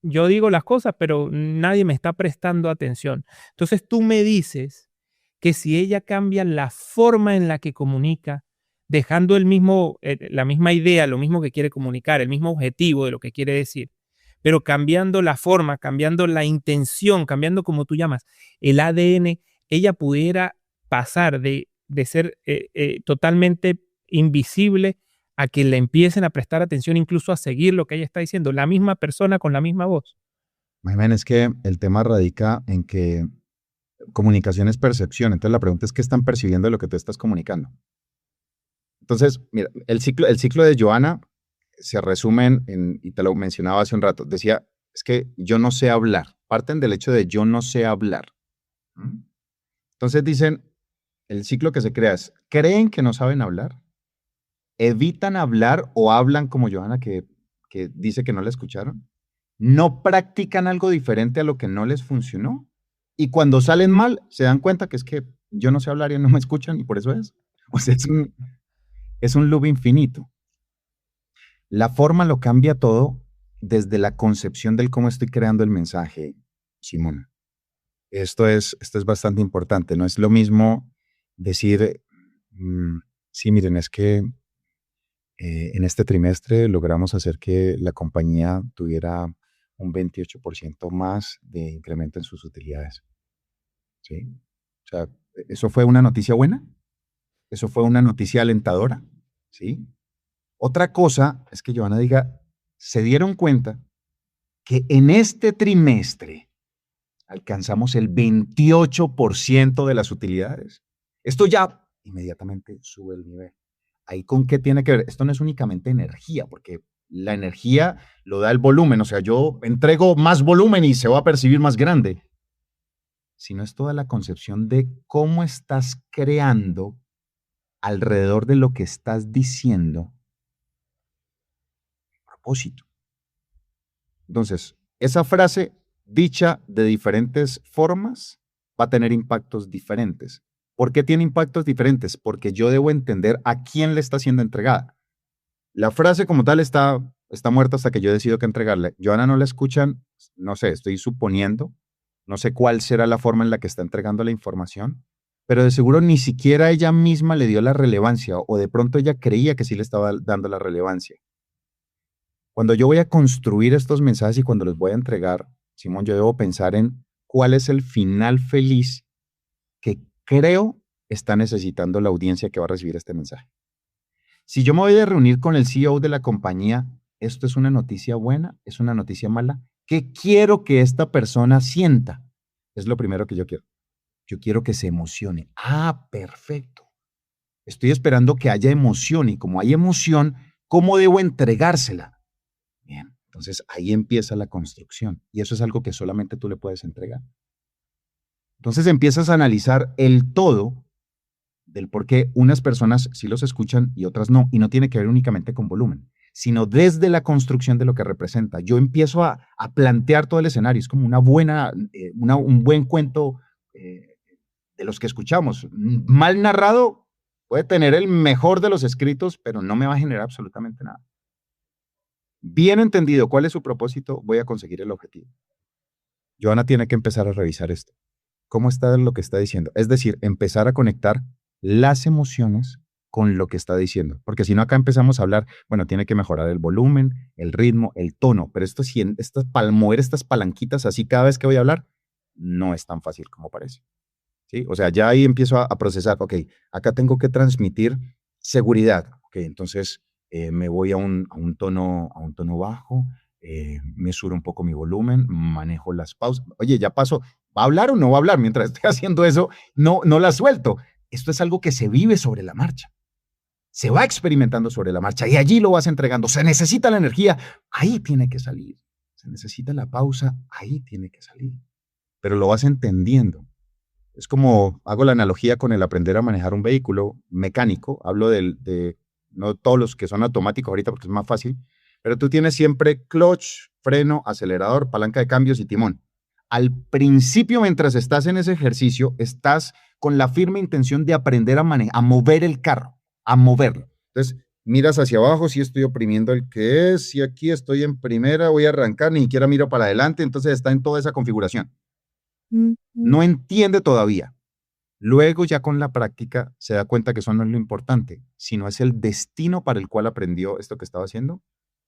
yo digo las cosas, pero nadie me está prestando atención. Entonces tú me dices que si ella cambia la forma en la que comunica, dejando la misma idea, lo mismo que quiere comunicar, el mismo objetivo de lo que quiere decir, pero cambiando la forma, cambiando la intención, cambiando como tú llamas, el ADN, ella pudiera pasar de ser totalmente invisible a que le empiecen a prestar atención, incluso a seguir lo que ella está diciendo, la misma persona con la misma voz. Imagínate, es que el tema radica en que comunicación es percepción. Entonces la pregunta es qué están percibiendo de lo que tú estás comunicando. Entonces, mira, el ciclo de Joana se resume y te lo mencionaba hace un rato. Decía, es que yo no sé hablar. Parten del hecho de yo no sé hablar. ¿Mm? Entonces dicen, el ciclo que se crea es, creen que no saben hablar, evitan hablar o hablan como Johanna que dice que no la escucharon, no practican algo diferente a lo que no les funcionó y cuando salen mal se dan cuenta que es que yo no sé hablar y no me escuchan y por eso es. O sea, es un loop infinito. La forma lo cambia todo desde la concepción del cómo estoy creando el mensaje, Simón. Esto es bastante importante. No es lo mismo decir, sí, miren, es que en este trimestre logramos hacer que la compañía tuviera un 28% más de incremento en sus utilidades. ¿Sí? O sea, ¿eso fue una noticia buena? ¿Eso fue una noticia alentadora? ¿Sí? Otra cosa es que Johanna diga, se dieron cuenta que en este trimestre alcanzamos el 28% de las utilidades. Esto ya inmediatamente sube el nivel. ¿Ahí con qué tiene que ver? Esto no es únicamente energía, porque la energía lo da el volumen, o sea, yo entrego más volumen y se va a percibir más grande, sino es toda la concepción de cómo estás creando alrededor de lo que estás diciendo propósito. Entonces, esa frase dicha de diferentes formas va a tener impactos diferentes. ¿Por qué tiene impactos diferentes? Porque yo debo entender a quién le está siendo entregada. La frase como tal está muerta hasta que yo decido qué entregarle. Johanna no la escuchan, no sé, estoy suponiendo, no sé cuál será la forma en la que está entregando la información, pero de seguro ni siquiera ella misma le dio la relevancia o de pronto ella creía que sí le estaba dando la relevancia. Cuando yo voy a construir estos mensajes y cuando los voy a entregar, Simón, yo debo pensar en cuál es el final feliz que creo está necesitando la audiencia que va a recibir este mensaje. Si yo me voy a reunir con el CEO de la compañía, ¿esto es una noticia buena? ¿Es una noticia mala? ¿Qué quiero que esta persona sienta? Es lo primero que yo quiero. Yo quiero que se emocione. Ah, perfecto. Estoy esperando que haya emoción y como hay emoción, ¿cómo debo entregársela? Bien, entonces ahí empieza la construcción y eso es algo que solamente tú le puedes entregar. Entonces empiezas a analizar el todo del por qué unas personas sí los escuchan y otras no, y no tiene que ver únicamente con volumen, sino desde la construcción de lo que representa. Yo empiezo a plantear todo el escenario, es como un buen cuento de los que escuchamos. Mal narrado puede tener el mejor de los escritos, pero no me va a generar absolutamente nada. Bien entendido cuál es su propósito, voy a conseguir el objetivo. Johanna tiene que empezar a revisar esto. ¿Cómo está lo que está diciendo? Es decir, empezar a conectar las emociones con lo que está diciendo. Porque si no, acá empezamos a hablar, bueno, tiene que mejorar el volumen, el ritmo, el tono. Pero mover estas palanquitas así cada vez que voy a hablar, no es tan fácil como parece. ¿Sí? O sea, ya ahí empiezo a procesar, ok, acá tengo que transmitir seguridad. Ok, entonces me voy a un tono bajo, mesuro un poco mi volumen, manejo las pausas. Oye, ya pasó, ¿va a hablar o no va a hablar? Mientras esté haciendo eso, no la suelto. Esto es algo que se vive sobre la marcha. se va experimentando sobre la marcha y allí lo vas entregando. Se necesita la energía, ahí tiene que salir. Se necesita la pausa, ahí tiene que salir. Pero lo vas entendiendo. Es como, hago la analogía con el aprender a manejar un vehículo mecánico. Hablo de no todos los que son automáticos ahorita porque es más fácil, pero tú tienes siempre clutch, freno, acelerador, palanca de cambios y timón. Al principio, mientras estás en ese ejercicio, estás con la firme intención de aprender a mover el carro, a moverlo. Entonces, miras hacia abajo, si estoy oprimiendo el que es, si aquí estoy en primera, voy a arrancar, ni siquiera miro para adelante, entonces está en toda esa configuración. No entiende todavía. Luego, ya con la práctica, se da cuenta que eso no es lo importante, sino es el destino para el cual aprendió esto que estaba haciendo,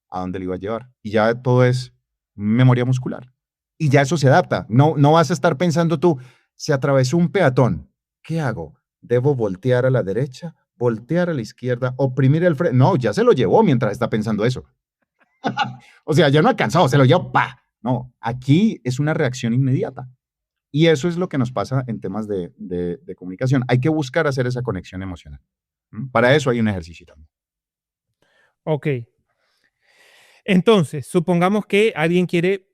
a dónde le iba a llevar. Y ya todo es memoria muscular. Y ya eso se adapta. No vas a estar pensando tú, se atravesó un peatón. ¿Qué hago? ¿Debo voltear a la derecha? ¿Voltear a la izquierda? ¿Oprimir el freno? No, ya se lo llevó mientras está pensando eso. O sea, ya no ha cansado, se lo llevó, ¡pa! No, aquí es una reacción inmediata. Y eso es lo que nos pasa en temas de comunicación. Hay que buscar hacer esa conexión emocional. Para eso hay un ejercicio también. Ok. Entonces, supongamos que alguien quiere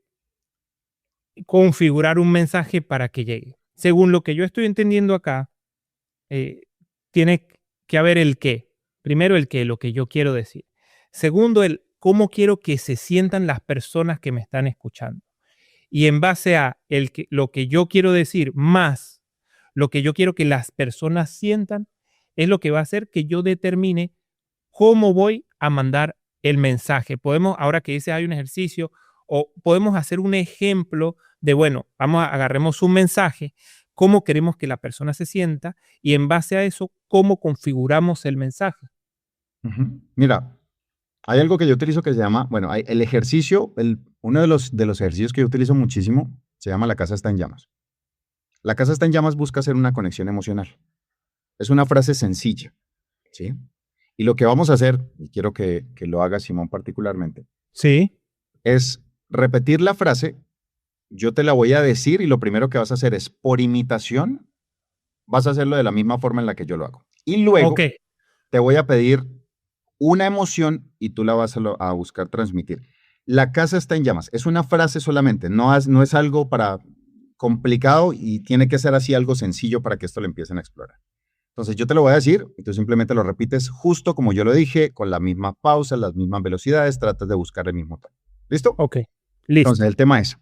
configurar un mensaje para que llegue. Según lo que yo estoy entendiendo acá, tiene que haber el qué. Primero el qué, lo que yo quiero decir. Segundo, el cómo quiero que se sientan las personas que me están escuchando. Y en base a lo que yo quiero decir más lo que yo quiero que las personas sientan, es lo que va a hacer que yo determine cómo voy a mandar el mensaje. Podemos, ahora que dice hay un ejercicio, o podemos hacer un ejemplo de, bueno, agarremos un mensaje, cómo queremos que la persona se sienta y en base a eso, cómo configuramos el mensaje. Mira, hay algo que yo utilizo que se llama, bueno, el ejercicio, uno de los ejercicios que yo utilizo muchísimo se llama La casa está en llamas. La casa está en llamas busca hacer una conexión emocional. Es una frase sencilla, ¿sí? Y lo que vamos a hacer, y quiero que lo haga Simón particularmente, Sí. es repetir la frase. Yo te la voy a decir y lo primero que vas a hacer es, por imitación, vas a hacerlo de la misma forma en la que yo lo hago. Y luego te voy a pedir una emoción y tú la vas a buscar transmitir. La casa está en llamas. Es una frase solamente, no es algo para complicado y tiene que ser así algo sencillo para que esto lo empiecen a explorar. Entonces yo te lo voy a decir y tú simplemente lo repites justo como yo lo dije, con la misma pausa, las mismas velocidades, tratas de buscar el mismo tono. ¿Listo? Ok, listo. Entonces el tema es,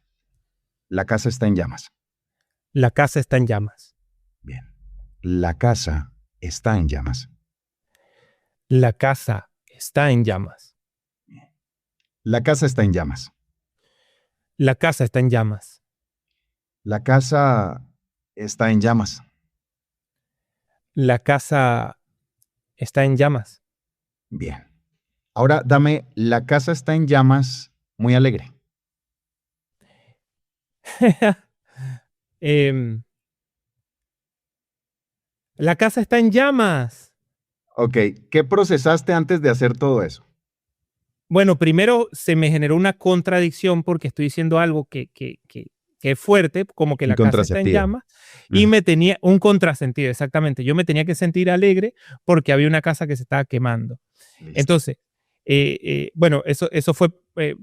la casa está en llamas. La casa está en llamas. Bien. La casa está en llamas. La casa está en llamas. La casa está en llamas. La casa está en llamas. La casa está en llamas. La casa está en llamas. Bien. Ahora dame, la casa está en llamas muy alegre. La casa está en llamas. Ok, ¿qué procesaste antes de hacer todo eso? Bueno, primero se me generó una contradicción porque estoy diciendo algo que es fuerte, como que la casa está en llamas, y me tenía un contrasentido, exactamente. Yo me tenía que sentir alegre porque había una casa que se estaba quemando. Listo. Entonces, bueno, eso fue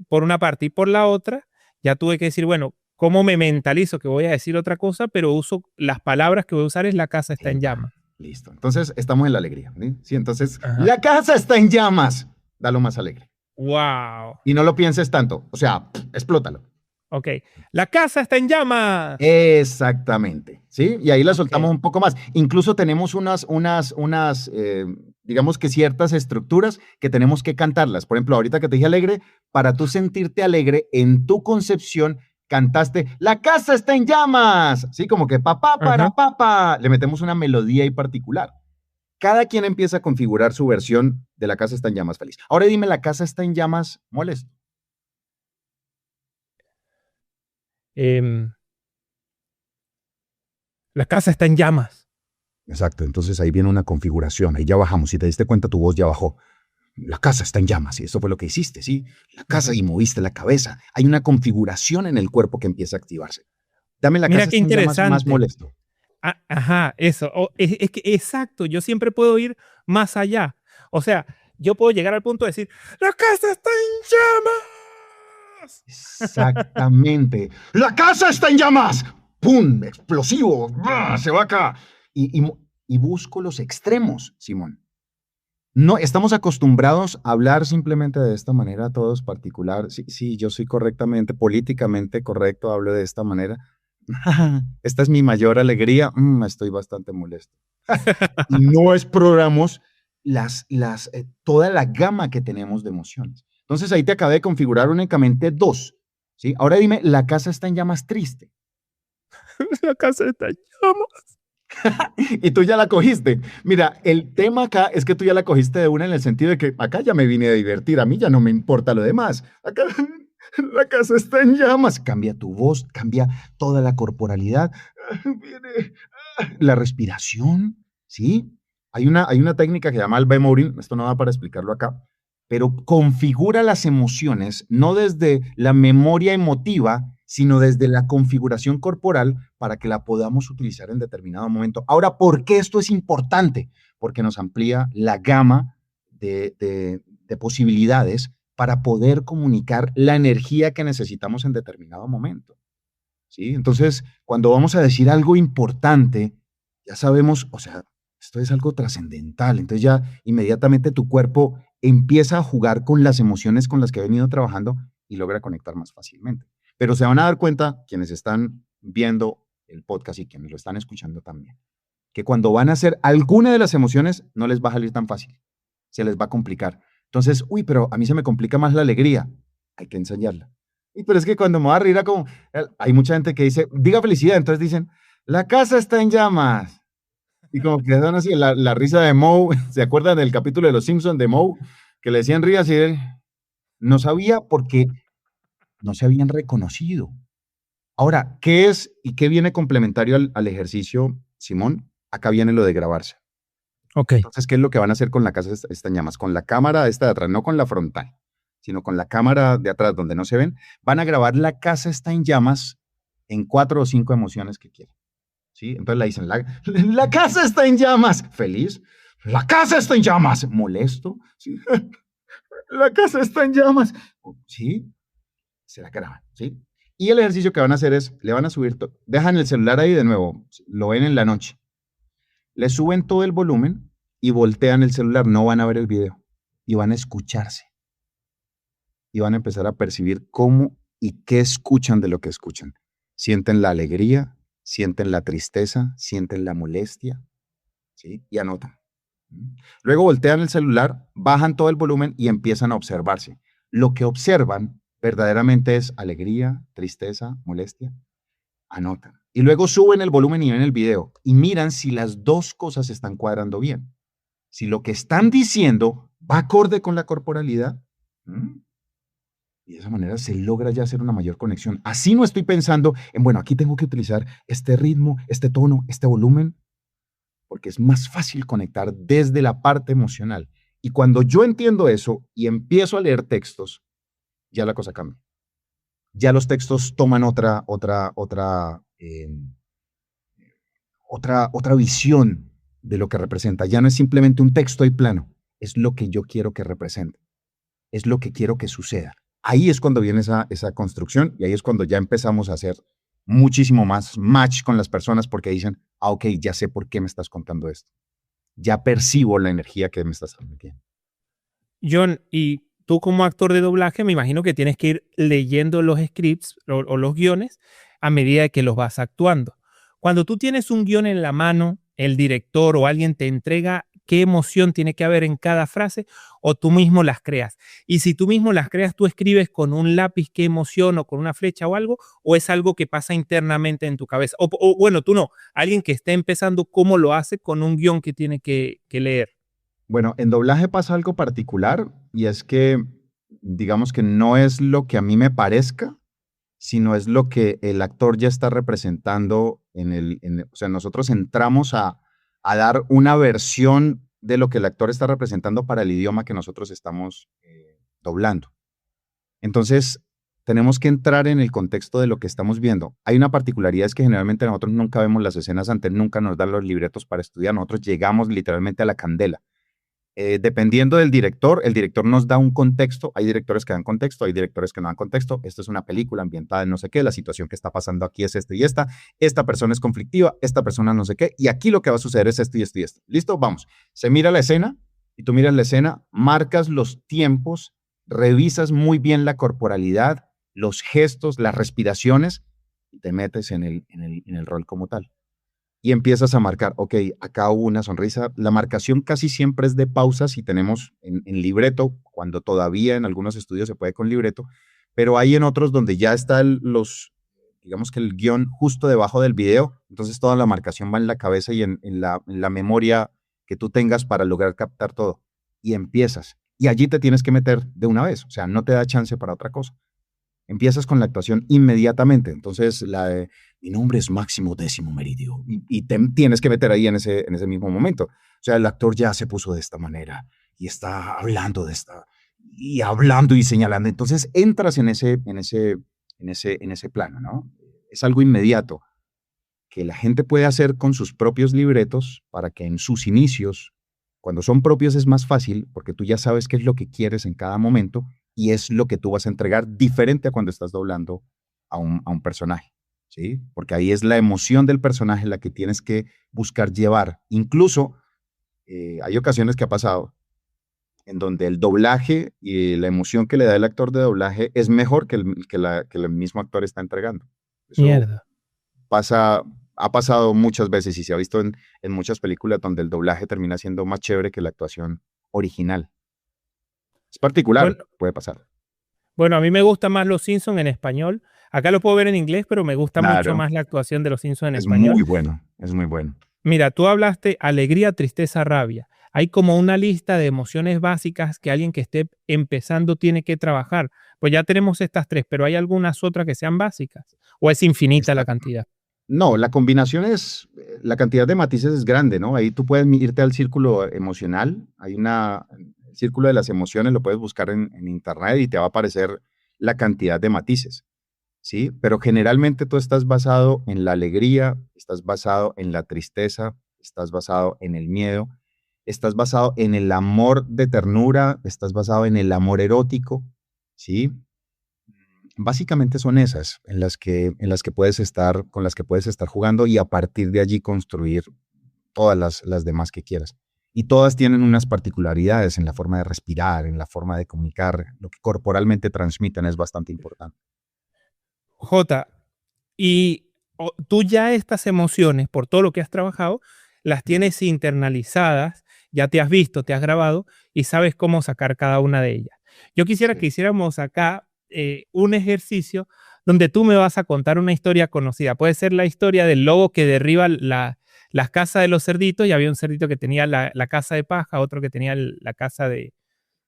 por una parte. Y por la otra, ya tuve que decir, bueno, ¿cómo me mentalizo que voy a decir otra cosa? Pero uso las palabras que voy a usar es la casa está en llamas. Listo. Entonces, estamos en la alegría. Sí, entonces, la casa está en llamas. Dalo más alegre. ¡Wow! Y no lo pienses tanto. O sea, explótalo. Ok. La casa está en llamas. Exactamente. ¿Sí? Y ahí la soltamos un poco más. Incluso tenemos digamos que ciertas estructuras que tenemos que cantarlas. Por ejemplo, ahorita que te dije alegre, para tú sentirte alegre, en tu concepción, cantaste, la casa está en llamas. Sí, como que papá, para papá. Le metemos una melodía ahí particular. Cada quien empieza a configurar su versión de la casa está en llamas feliz. Ahora dime, la casa está en llamas molesto. La casa está en llamas. Exacto, entonces ahí viene una configuración, ahí ya bajamos, si te diste cuenta tu voz ya bajó. La casa está en llamas y eso fue lo que hiciste, ¿sí? La casa y moviste la cabeza. Hay una configuración en el cuerpo que empieza a activarse. Dame la casa está en llamas más molesto. Ajá, eso. Es que exacto, yo siempre puedo ir más allá. O sea, yo puedo llegar al punto de decir, ¡la casa está en llamas! Exactamente. ¡La casa está en llamas! ¡Pum! Explosivo. ¡Ah! Se va acá. Y busco los extremos, Simón. No, estamos acostumbrados a hablar simplemente de esta manera, todos particular. Sí, sí, yo soy correctamente, políticamente correcto, hablo de esta manera. Esta es mi mayor alegría. Estoy bastante molesto. Y no exploramos toda la gama que tenemos de emociones. Entonces ahí te acabé de configurar únicamente dos. ¿Sí? Ahora dime, la casa está en llamas triste. La casa está en llamas. Y tú ya la cogiste. Mira, el tema acá es que tú ya la cogiste de una en el sentido de que acá ya me vine a divertir, a mí ya no me importa lo demás. Acá la casa está en llamas. Cambia tu voz, cambia toda la corporalidad, viene la respiración, ¿sí? Hay una técnica que se llama Alba Mourin, esto no da para explicarlo acá, pero configura las emociones no desde la memoria emotiva, sino desde la configuración corporal para que la podamos utilizar en determinado momento. Ahora, ¿por qué esto es importante? Porque nos amplía la gama de posibilidades para poder comunicar la energía que necesitamos en determinado momento. ¿Sí? Entonces, cuando vamos a decir algo importante, ya sabemos, o sea, esto es algo trascendental. Entonces ya inmediatamente tu cuerpo empieza a jugar con las emociones con las que ha venido trabajando y logra conectar más fácilmente. Pero se van a dar cuenta, quienes están viendo el podcast y quienes lo están escuchando también, que cuando van a hacer alguna de las emociones, no les va a salir tan fácil. Se les va a complicar. Entonces, pero a mí se me complica más la alegría. Hay que ensayarla. Pero es que cuando me va a reír, hay mucha gente que dice, diga felicidad. Entonces dicen, la casa está en llamas. Y como que dan así la risa de Moe. ¿Se acuerdan del capítulo de Los Simpsons de Moe? Que le decían rías y él no sabía porque no se habían reconocido. Ahora, ¿qué es y qué viene complementario al ejercicio, Simón? Acá viene lo de grabarse. Ok. Entonces, ¿qué es lo que van a hacer con la casa está en llamas? Con la cámara esta de atrás, no con la frontal, sino con la cámara de atrás donde no se ven, van a grabar la casa está en llamas en 4 o 5 emociones que quieran. ¿Sí? Entonces le dicen, la casa está en llamas, feliz, la casa está en llamas, molesto, ¿sí? La casa está en llamas, ¿sí? Se la graban, ¿sí? Y el ejercicio que van a hacer es, le van a subir, dejan el celular ahí de nuevo, lo ven en la noche, le suben todo el volumen y voltean el celular, no van a ver el video y van a escucharse. Y van a empezar a percibir cómo y qué escuchan de lo que escuchan. Sienten la alegría, sienten la tristeza, sienten la molestia, ¿sí? Y anotan. Luego voltean el celular, bajan todo el volumen y empiezan a observarse. Lo que observan verdaderamente es alegría, tristeza, molestia. Anotan. Y luego suben el volumen y ven el video y miran si las dos cosas están cuadrando bien. Si lo que están diciendo va acorde con la corporalidad, y de esa manera se logra ya hacer una mayor conexión. Así no estoy pensando en, bueno, aquí tengo que utilizar este ritmo, este tono, este volumen, porque es más fácil conectar desde la parte emocional. Y cuando yo entiendo eso y empiezo a leer textos, ya la cosa cambia. Ya los textos toman otra visión de lo que representa. Ya no es simplemente un texto y plano, es lo que yo quiero que represente, es lo que quiero que suceda. Ahí es cuando viene esa construcción y ahí es cuando ya empezamos a hacer muchísimo más match con las personas porque dicen, ok, ya sé por qué me estás contando esto. Ya percibo la energía que me estás transmitiendo. John, y tú como actor de doblaje me imagino que tienes que ir leyendo los scripts o los guiones a medida que los vas actuando. Cuando tú tienes un guión en la mano, el director o alguien te entrega qué emoción tiene que haber en cada frase o tú mismo las creas. Y si tú mismo las creas, tú escribes con un lápiz qué emoción o con una flecha o algo, o es algo que pasa internamente en tu cabeza. O bueno, tú no, alguien que esté empezando, ¿cómo lo hace con un guión que tiene que leer? Bueno, en doblaje pasa algo particular y es que, digamos que no es lo que a mí me parezca, sino es lo que el actor ya está representando o sea, nosotros entramos a dar una versión de lo que el actor está representando para el idioma que nosotros estamos doblando. Entonces, tenemos que entrar en el contexto de lo que estamos viendo. Hay una particularidad, es que generalmente nosotros nunca vemos las escenas antes, nunca nos dan los libretos para estudiar, nosotros llegamos literalmente a la candela. Dependiendo del director, el director nos da un contexto. Hay directores que dan contexto, hay directores que no dan contexto. Esto es una película ambientada en no sé qué, la situación que está pasando aquí es esta y esta persona es conflictiva, esta persona no sé qué, y aquí lo que va a suceder es esto y esto y esto. ¿Listo? Vamos. Se mira la escena y tú miras la escena, marcas los tiempos, revisas muy bien la corporalidad, los gestos, las respiraciones y te metes en el rol como tal. Y empiezas a marcar, ok, acá hubo una sonrisa. La marcación casi siempre es de pausas si tenemos en libreto, cuando todavía en algunos estudios se puede con libreto, pero hay en otros donde ya está digamos que el guión justo debajo del video, entonces toda la marcación va en la cabeza y en la memoria que tú tengas para lograr captar todo. Y empiezas. Y allí te tienes que meter de una vez, o sea, no te da chance para otra cosa. Empiezas con la actuación inmediatamente. Entonces, mi nombre es Máximo Décimo Meridio. Y te tienes que meter ahí en ese mismo momento. O sea, el actor ya se puso de esta manera y está hablando de esta, y hablando y señalando. Entonces, entras en ese plano, ¿no? Es algo inmediato que la gente puede hacer con sus propios libretos para que en sus inicios, cuando son propios es más fácil porque tú ya sabes qué es lo que quieres en cada momento y es lo que tú vas a entregar diferente a cuando estás doblando a un personaje, ¿sí? Porque ahí es la emoción del personaje la que tienes que buscar llevar. Incluso hay ocasiones que ha pasado en donde el doblaje y la emoción que le da el actor de doblaje es mejor que el mismo actor está entregando. Eso Mierda. ha pasado muchas veces y se ha visto en muchas películas donde el doblaje termina siendo más chévere que la actuación original. Es particular, Bueno, puede pasar. bueno, a mí me gusta más Los Simpsons en español. Acá lo puedo ver en inglés, pero me gusta mucho Claro, más la actuación de Los Simpsons en es español. muy bueno, es muy bueno. Mira, tú hablaste alegría, tristeza, rabia. Hay como una lista de emociones básicas que alguien que esté empezando tiene que trabajar. Pues ya tenemos estas tres, pero ¿hay algunas otras que sean básicas? ¿O es infinita la Exacto. cantidad? No, la combinación la cantidad de matices es grande, ¿no? Ahí tú puedes irte al círculo emocional, el círculo de las emociones, lo puedes buscar en internet y te va a aparecer la cantidad de matices, ¿sí? Pero generalmente tú estás basado en la alegría, estás basado en la tristeza, estás basado en el miedo, estás basado en el amor de ternura, estás basado en el amor erótico, ¿sí? Básicamente son esas en las que puedes estar, con las que puedes estar jugando y a partir de allí construir todas las demás que quieras. Y todas tienen unas particularidades en la forma de respirar, en la forma de comunicar, lo que corporalmente transmiten es bastante importante. Jota, y tú ya estas emociones, por todo lo que has trabajado, las tienes internalizadas, ya te has visto, te has grabado y sabes cómo sacar cada una de ellas. Yo quisiera que Sí. hiciéramos acá un ejercicio donde tú me vas a contar una historia conocida. Puede ser la historia del lobo que derriba las casas de los cerditos y había un cerdito que tenía la casa de paja, otro que tenía la casa de,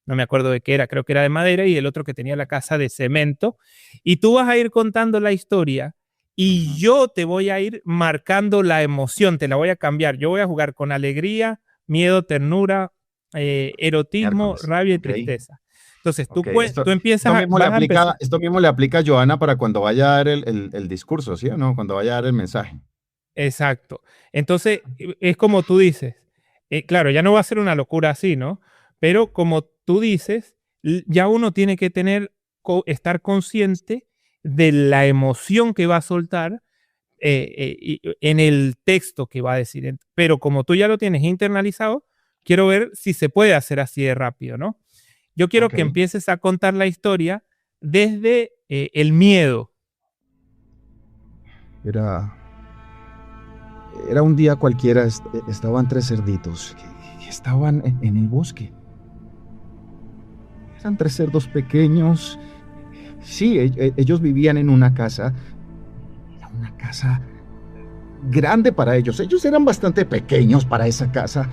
no me acuerdo de qué era, creo que era de madera, y el otro que tenía la casa de cemento. Y tú vas a ir contando la historia y Ujú. yo te voy a ir marcando la emoción, te la voy a cambiar. Yo voy a jugar con alegría, miedo, ternura, erotismo, Miércoles. rabia y Ok, tristeza. Entonces, ok. tú empiezas, vas a empezar. Esto mismo le aplica a Joana para cuando vaya a dar el discurso, ¿sí o no? Cuando vaya a dar el mensaje. Exacto. Entonces, es como tú dices. Claro, ya no va a ser una locura así, ¿no? Pero como tú dices, ya uno tiene que estar consciente de la emoción que va a soltar en el texto que va a decir. Pero como tú ya lo tienes internalizado, quiero ver si se puede hacer así de rápido, ¿no? Yo quiero Ok. que empieces a contar la historia desde el miedo. Era, Era un día cualquiera, estaban tres cerditos que estaban en el bosque. Eran tres cerdos pequeños. Sí, ellos vivían en una casa. Era una casa grande para ellos. Ellos eran bastante pequeños para esa casa.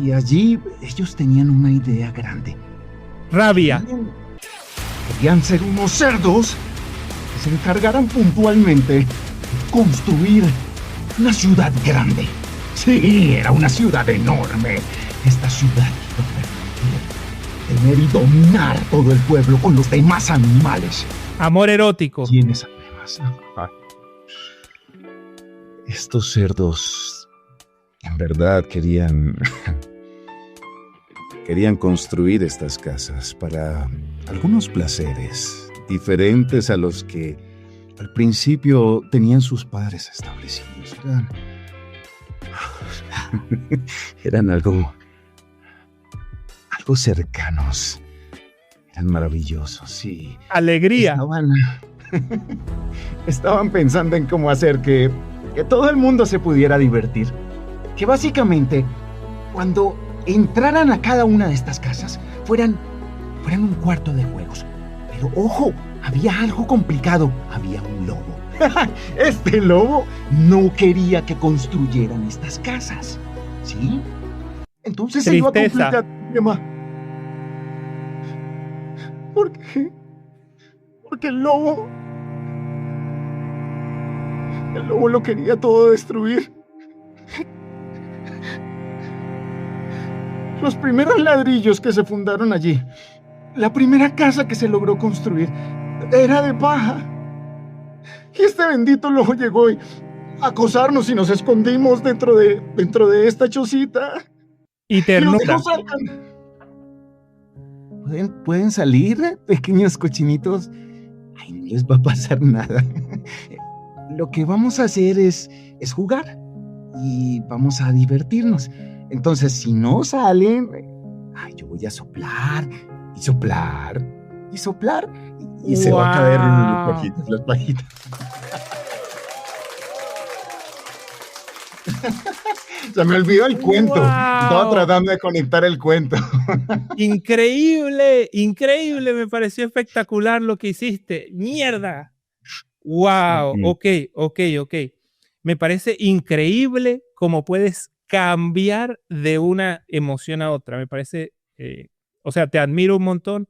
Y allí ellos tenían una idea grande. Rabia. Querían ser unos cerdos que se encargaran puntualmente de construir una ciudad grande. Sí, era una ciudad enorme. Esta ciudad iba a permitir tener y dominar todo el pueblo con los demás animales. Amor erótico. ¿Quiénes además? Estos cerdos en verdad querían querían construir estas casas para algunos placeres diferentes a los que al principio tenían sus padres establecidos. Eran algo cercanos. Eran maravillosos, sí. Alegría. Estaban pensando en cómo hacer que todo el mundo se pudiera divertir. Que básicamente, cuando entraran a cada una de estas casas, fueran un cuarto de juegos. Pero ojo, había algo complicado. Había un lobo. Este lobo no quería que construyeran estas casas. ¿Sí? Entonces se iba a complicar el tema. ¿Por qué? Porque el lobo lo quería todo destruir. Los primeros ladrillos que se fundaron allí, la primera casa que se logró construir, era de paja. Y este bendito lobo llegó a acosarnos y nos escondimos dentro de esta chocita. Y ternura. Y los hijos ¿Pueden salir, pequeños cochinitos? Ay, no les va a pasar nada. Lo que vamos a hacer es jugar y vamos a divertirnos. Entonces, si no salen, yo voy a soplar y soplar y soplar y se va a caer en las pajitas. Se me olvidó el cuento. Wow. Estaba tratando de conectar el cuento. Increíble, increíble. Me pareció espectacular lo que hiciste. ¡Mierda! ¡Wow! Ok. Me parece increíble cómo puedes cambiar de una emoción a otra. Me parece, o sea, te admiro un montón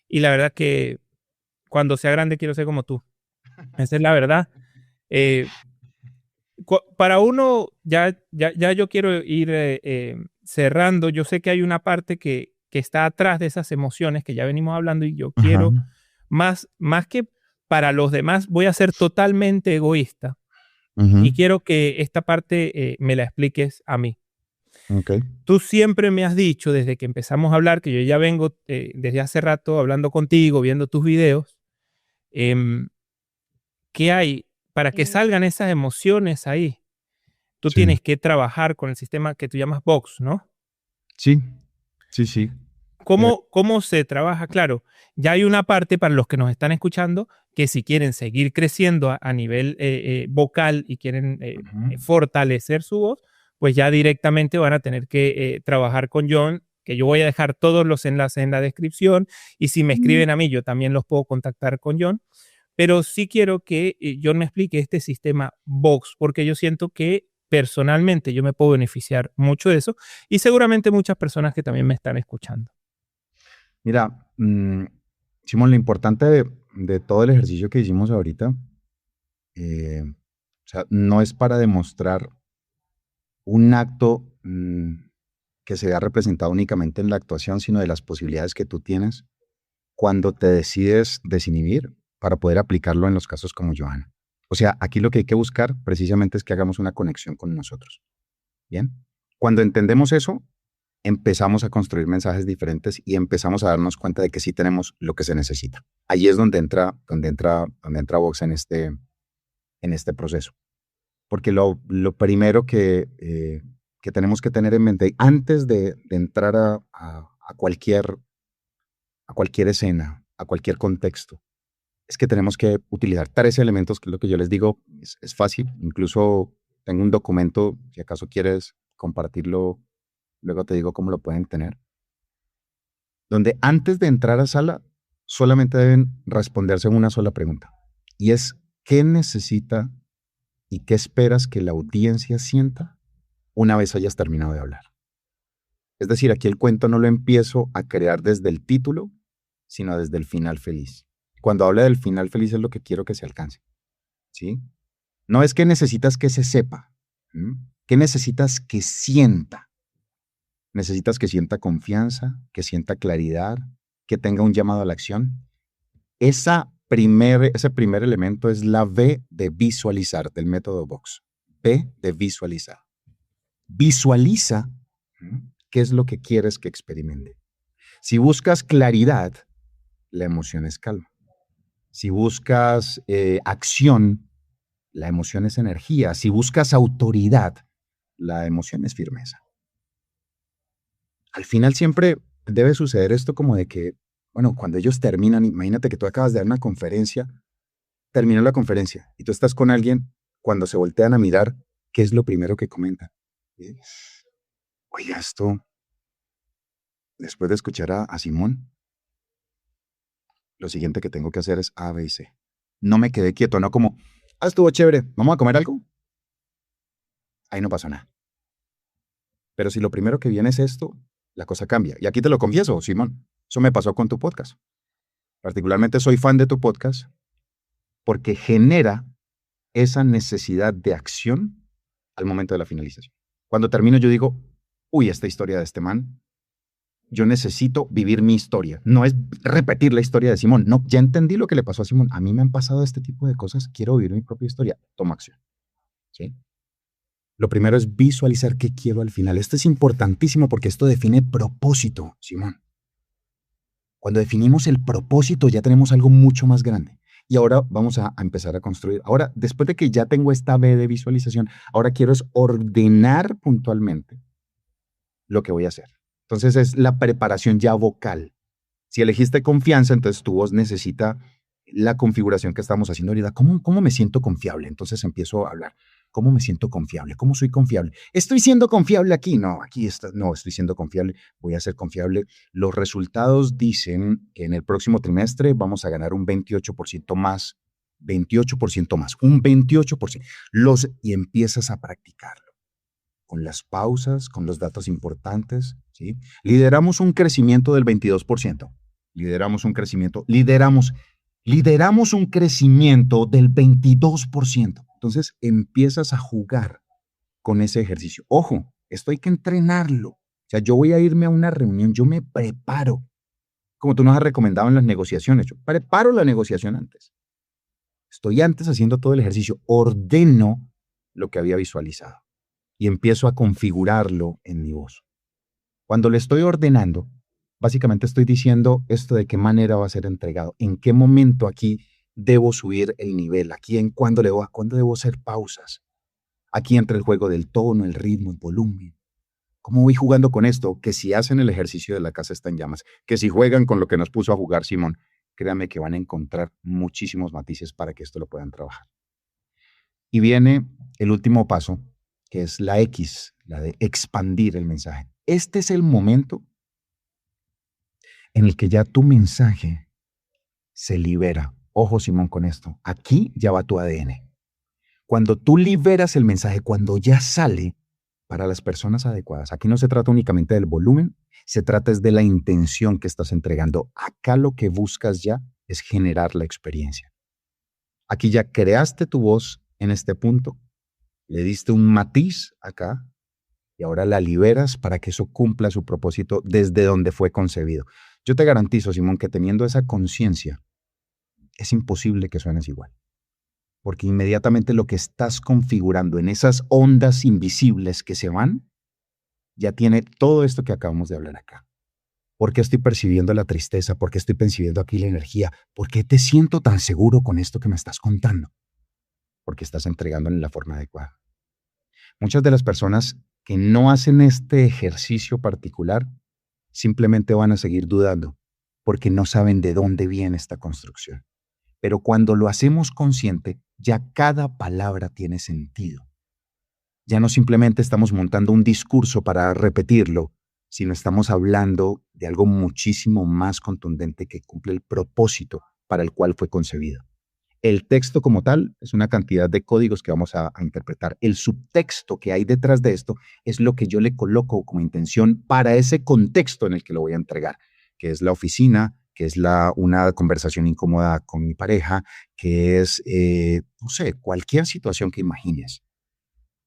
y la verdad que cuando sea grande quiero ser como tú. Esa es la verdad. Para uno, ya yo quiero ir cerrando. Yo sé que hay una parte que está atrás de esas emociones que ya venimos hablando y yo quiero, más que para los demás, voy a ser totalmente egoísta. Y quiero que esta parte me la expliques a mí. Okay. Tú siempre me has dicho, desde que empezamos a hablar, que yo ya vengo desde hace rato hablando contigo, viendo tus videos, ¿qué hay? Para que salgan esas emociones ahí, tú tienes que trabajar con el sistema que tú llamas Vox, ¿no? Sí. ¿Cómo se trabaja? Claro, ya hay una parte para los que nos están escuchando que si quieren seguir creciendo a nivel vocal y quieren fortalecer su voz, pues ya directamente van a tener que trabajar con John, que yo voy a dejar todos los enlaces en la descripción y si me escriben a mí, yo también los puedo contactar con John. Pero sí quiero que John me explique este sistema Vox, porque yo siento que personalmente yo me puedo beneficiar mucho de eso y seguramente muchas personas que también me están escuchando. Mira, Simón, lo importante de todo el ejercicio que hicimos ahorita, o sea, no es para demostrar un acto que se vea representado únicamente en la actuación, sino de las posibilidades que tú tienes cuando te decides desinhibir para poder aplicarlo en los casos como Johanna. O sea, aquí lo que hay que buscar precisamente es que hagamos una conexión con nosotros. ¿Bien? Cuando entendemos eso, empezamos a construir mensajes diferentes y empezamos a darnos cuenta de que sí tenemos lo que se necesita. Allí es donde entra Vox en este proceso. Porque lo primero que tenemos que tener en mente antes de entrar a cualquier escena, a cualquier contexto, es que tenemos que utilizar 3 elementos, que es lo que yo les digo, es fácil. Incluso tengo un documento, si acaso quieres compartirlo, luego te digo cómo lo pueden tener, donde antes de entrar a sala solamente deben responderse una sola pregunta, y es ¿qué necesita y qué esperas que la audiencia sienta una vez hayas terminado de hablar? Es decir, aquí el cuento no lo empiezo a crear desde el título, sino desde el final feliz. Cuando hablo del final feliz es lo que quiero que se alcance, ¿sí? No es que necesitas que se sepa, ¿qué necesitas que sienta? Necesitas que sienta confianza, que sienta claridad, que tenga un llamado a la acción. Ese primer elemento es la V de visualizar del método Vox. V de visualizar. Visualiza ¿qué es lo que quieres que experimente? Si buscas claridad, la emoción es calma. Si buscas acción, la emoción es energía. Si buscas autoridad, la emoción es firmeza. Al final siempre debe suceder esto como de que, bueno, cuando ellos terminan, imagínate que tú acabas de dar una conferencia, terminó la conferencia y tú estás con alguien, cuando se voltean a mirar, ¿qué es lo primero que comentan? ¿Sí? Oiga, esto, después de escuchar a Simón, lo siguiente que tengo que hacer es A, B y C. No me quedé quieto, no como, estuvo chévere, ¿vamos a comer algo? Ahí no pasó nada. Pero si lo primero que viene es esto, la cosa cambia. Y aquí te lo confieso, Simón, eso me pasó con tu podcast. Particularmente soy fan de tu podcast porque genera esa necesidad de acción al momento de la finalización. Cuando termino yo digo, uy, esta historia de este man, yo necesito vivir mi historia. No es repetir la historia de Simón. No, ya entendí lo que le pasó a Simón. A mí me han pasado este tipo de cosas. Quiero vivir mi propia historia. Tomo acción. ¿Sí? Lo primero es visualizar qué quiero al final. Esto es importantísimo porque esto define propósito, Simón. Cuando definimos el propósito ya tenemos algo mucho más grande. Y ahora vamos a empezar a construir. Ahora, después de que ya tengo esta B de visualización, ahora quiero es ordenar puntualmente lo que voy a hacer. Entonces es la preparación ya vocal. Si elegiste confianza, entonces tu voz necesita la configuración que estamos haciendo ahorita. ¿Cómo me siento confiable? Entonces empiezo a hablar. ¿Cómo me siento confiable? ¿Cómo soy confiable? ¿Estoy siendo confiable aquí? No, no estoy siendo confiable. Voy a ser confiable. Los resultados dicen que en el próximo trimestre vamos a ganar un 28% más. 28% más. Un 28%. Y empiezas a practicarlo. Con las pausas, con los datos importantes, ¿sí? Lideramos un crecimiento del 22%. Lideramos un crecimiento del 22%. Entonces empiezas a jugar con ese ejercicio. Ojo, esto hay que entrenarlo. O sea, yo voy a irme a una reunión, yo me preparo. Como tú nos has recomendado en las negociaciones, yo preparo la negociación antes. Estoy antes haciendo todo el ejercicio, ordeno lo que había visualizado y empiezo a configurarlo en mi voz. Cuando le estoy ordenando, básicamente estoy diciendo esto de qué manera va a ser entregado, en qué momento aquí debo subir el nivel, aquí cuándo debo hacer pausas, aquí entre el juego del tono, el ritmo, el volumen. ¿Cómo voy jugando con esto? Que si hacen el ejercicio de la casa está en llamas, que si juegan con lo que nos puso a jugar Simón, créanme que van a encontrar muchísimos matices para que esto lo puedan trabajar. Y viene el último paso, que es la X, la de expandir el mensaje. Este es el momento en el que ya tu mensaje se libera. Ojo, Simón, con esto. Aquí ya va tu ADN. Cuando tú liberas el mensaje, cuando ya sale para las personas adecuadas, aquí no se trata únicamente del volumen, se trata es de la intención que estás entregando. Acá lo que buscas ya es generar la experiencia. Aquí ya creaste tu voz en este punto, le diste un matiz acá y ahora la liberas para que eso cumpla su propósito desde donde fue concebido. Yo te garantizo, Simón, que teniendo esa conciencia, es imposible que suenes igual. Porque inmediatamente lo que estás configurando en esas ondas invisibles que se van, ya tiene todo esto que acabamos de hablar acá. ¿Por qué estoy percibiendo la tristeza? ¿Por qué estoy percibiendo aquí la energía? ¿Por qué te siento tan seguro con esto que me estás contando? Porque estás entregándole la forma adecuada. Muchas de las personas que no hacen este ejercicio particular simplemente van a seguir dudando porque no saben de dónde viene esta construcción. Pero cuando lo hacemos consciente, ya cada palabra tiene sentido. Ya no simplemente estamos montando un discurso para repetirlo, sino estamos hablando de algo muchísimo más contundente que cumple el propósito para el cual fue concebido. El texto como tal es una cantidad de códigos que vamos a interpretar. El subtexto que hay detrás de esto es lo que yo le coloco como intención para ese contexto en el que lo voy a entregar, que es la oficina, que es una conversación incómoda con mi pareja, que es, no sé, cualquier situación que imagines.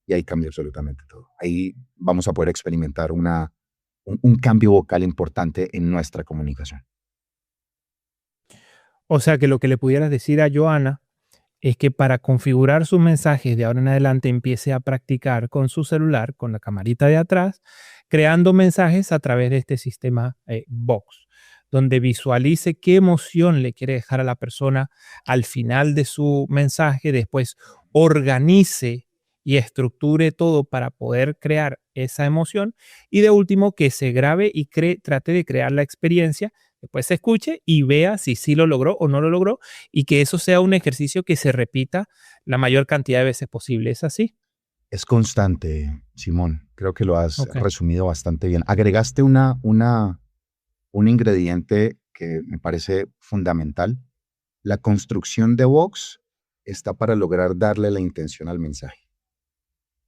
Y ahí cambia absolutamente todo. Ahí vamos a poder experimentar un cambio vocal importante en nuestra comunicación. O sea que lo que le pudieras decir a Joana es que para configurar sus mensajes de ahora en adelante empiece a practicar con su celular, con la camarita de atrás, creando mensajes a través de este sistema Vox, donde visualice qué emoción le quiere dejar a la persona al final de su mensaje, después organice y estructure todo para poder crear esa emoción y de último que se grabe y trate de crear la experiencia, después se escuche y vea si sí lo logró o no lo logró y que eso sea un ejercicio que se repita la mayor cantidad de veces posible. ¿Es así? Es constante, Simón. Creo que lo has Ok. resumido bastante bien. Agregaste un ingrediente que me parece fundamental. La construcción de Vox está para lograr darle la intención al mensaje.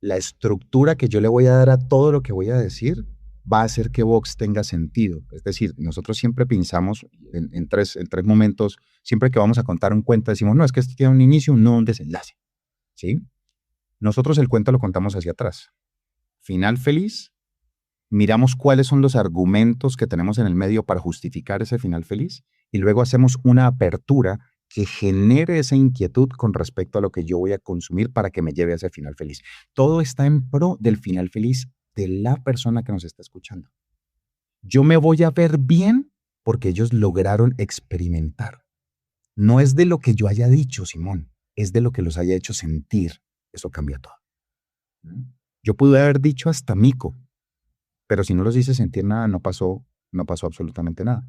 La estructura que yo le voy a dar a todo lo que voy a decir va a hacer que Vox tenga sentido. Es decir, nosotros siempre pensamos en tres momentos, siempre que vamos a contar un cuento, decimos, no, es que esto tiene un inicio, un nudo, un desenlace. ¿Sí? Nosotros el cuento lo contamos hacia atrás. Final feliz, miramos cuáles son los argumentos que tenemos en el medio para justificar ese final feliz y luego hacemos una apertura que genere esa inquietud con respecto a lo que yo voy a consumir para que me lleve a ese final feliz. Todo está en pro del final feliz de la persona que nos está escuchando. Yo me voy a ver bien porque ellos lograron experimentar. No es de lo que yo haya dicho, Simón, es de lo que los haya hecho sentir. Eso cambia todo. Yo pude haber dicho hasta mico, pero si no los hice sentir nada, no pasó absolutamente nada.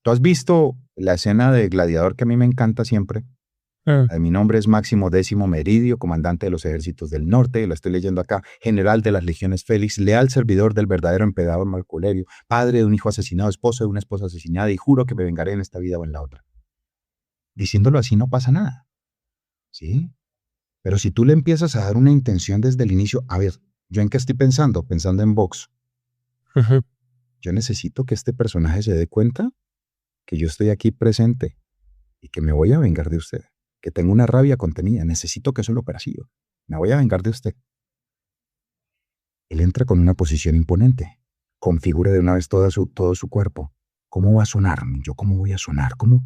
¿Tú has visto la escena de Gladiador que a mí me encanta siempre? Ah, Mi nombre es Máximo Décimo Meridio, comandante de los ejércitos del norte, lo estoy leyendo acá, general de las legiones Félix, leal servidor del verdadero emperador Marco Aurelio, padre de un hijo asesinado, esposo de una esposa asesinada, y juro que me vengaré en esta vida o en la otra. Diciéndolo así no pasa nada, ¿sí? Pero si tú le empiezas a dar una intención desde el inicio, a ver, ¿yo en qué estoy pensando? Pensando en Vox. ujú. Yo necesito que este personaje se dé cuenta que yo estoy aquí presente y que me voy a vengar de usted, que tengo una rabia contenida, necesito que eso lo perciba. Me voy a vengar de usted. Él entra con una posición imponente, configura de una vez todo su cuerpo. ¿Cómo va a sonar? ¿Yo cómo voy a sonar? ¿Cómo?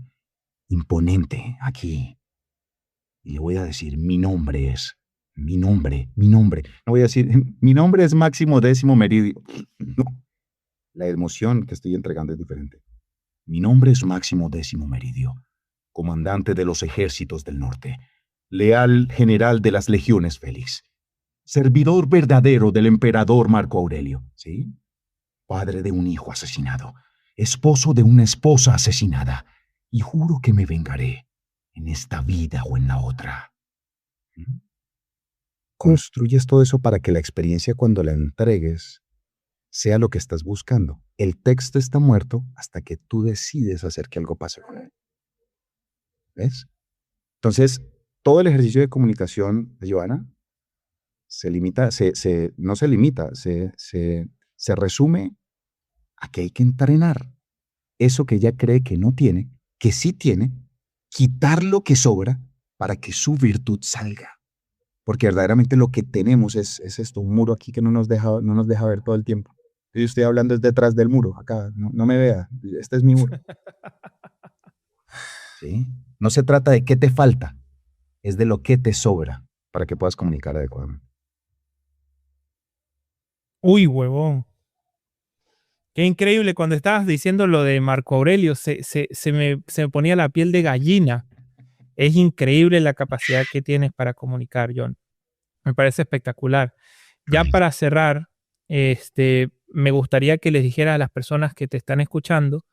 Imponente, aquí. Y le voy a decir, mi nombre. No voy a decir, mi nombre es Máximo Décimo Meridio. No, la emoción que estoy entregando es diferente. Mi nombre es Máximo Décimo Meridio, comandante de los ejércitos del norte, leal general de las legiones Félix, servidor verdadero del emperador Marco Aurelio, ¿sí? Padre de un hijo asesinado, esposo de una esposa asesinada, y juro que me vengaré en esta vida o en la otra. ¿Mm? Uf, Construyes todo eso para que la experiencia cuando la entregues sea lo que estás buscando. El texto está muerto hasta que tú decides hacer que algo pase con él. ¿Ves? Entonces, todo el ejercicio de comunicación de Joana no se limita, se resume a que hay que entrenar eso que ella cree que no tiene, que sí tiene, quitar lo que sobra para que su virtud salga. Porque verdaderamente lo que tenemos es esto, un muro aquí que no nos deja ver todo el tiempo. Yo estoy hablando es detrás del muro, acá, no me vea, este es mi muro. ¿Sí? No se trata de qué te falta, es de lo que te sobra para que puedas comunicar adecuadamente. uy, huevón. Qué increíble, cuando estabas diciendo lo de Marco Aurelio, se me ponía la piel de gallina. Es increíble la capacidad que tienes para comunicar, John. Me parece espectacular. Ya Amén. para cerrar, me gustaría que les dijeras a las personas que te están escuchando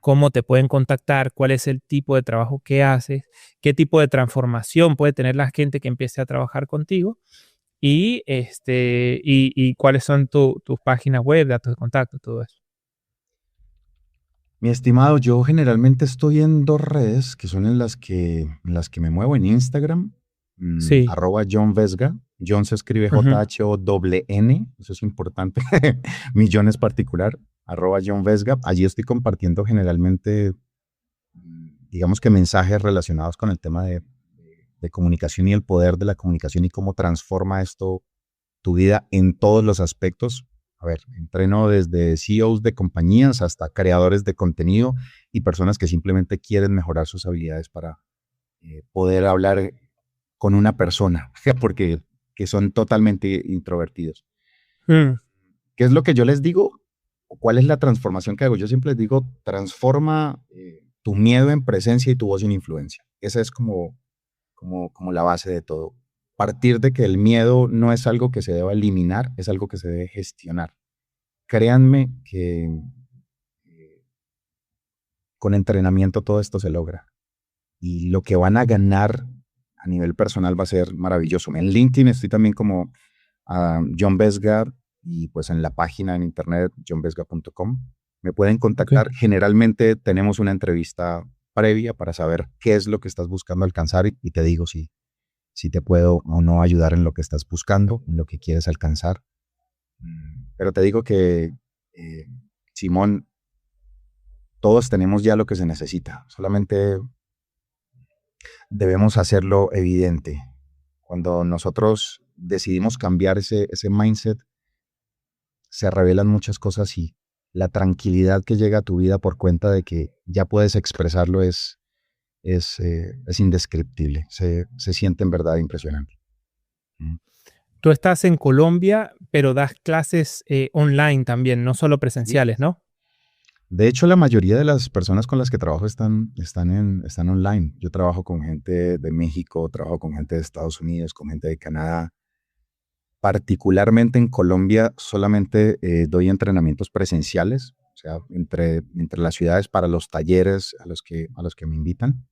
cómo te pueden contactar, cuál es el tipo de trabajo que haces, qué tipo de transformación puede tener la gente que empiece a trabajar contigo y cuáles son tus páginas web, datos de contacto, todo eso. Mi estimado, yo generalmente estoy en dos redes que son en las que me muevo en Instagram, Sí. @John Vesga. John se escribe Ujú. JHONN, eso es importante. Mi John es particular, @John Vesga. Allí estoy compartiendo generalmente, digamos que mensajes relacionados con el tema de comunicación y el poder de la comunicación y cómo transforma esto tu vida en todos los aspectos. A ver, entreno desde CEOs de compañías hasta creadores de contenido y personas que simplemente quieren mejorar sus habilidades para poder hablar con una persona, porque que son totalmente introvertidos. Mm. ¿Qué es lo que yo les digo? ¿Cuál es la transformación que hago? Yo siempre les digo, transforma tu miedo en presencia y tu voz en influencia. Esa es como la base de todo. Partir de que el miedo no es algo que se deba eliminar, es algo que se debe gestionar. Créanme que con entrenamiento todo esto se logra. Y lo que van a ganar a nivel personal va a ser maravilloso. En LinkedIn estoy también como John Vesga, y pues en la página en internet johnvesga.com me pueden contactar. Ok. Generalmente tenemos una entrevista previa para saber qué es lo que estás buscando alcanzar y te digo si te puedo o no ayudar en lo que estás buscando, en lo que quieres alcanzar. Pero te digo que, Simón, todos tenemos ya lo que se necesita. Solamente debemos hacerlo evidente. Cuando nosotros decidimos cambiar ese mindset, se revelan muchas cosas y la tranquilidad que llega a tu vida por cuenta de que ya puedes expresarlo es indescriptible. Se siente en verdad impresionante. Mm. Tú estás en Colombia, pero das clases online también, no solo Sí. presenciales, ¿no? De hecho, la mayoría de las personas con las que trabajo están online. Yo trabajo con gente de México, trabajo con gente de Estados Unidos, con gente de Canadá. Particularmente en Colombia solamente doy entrenamientos presenciales, o sea, entre las ciudades para los talleres a los que me invitan.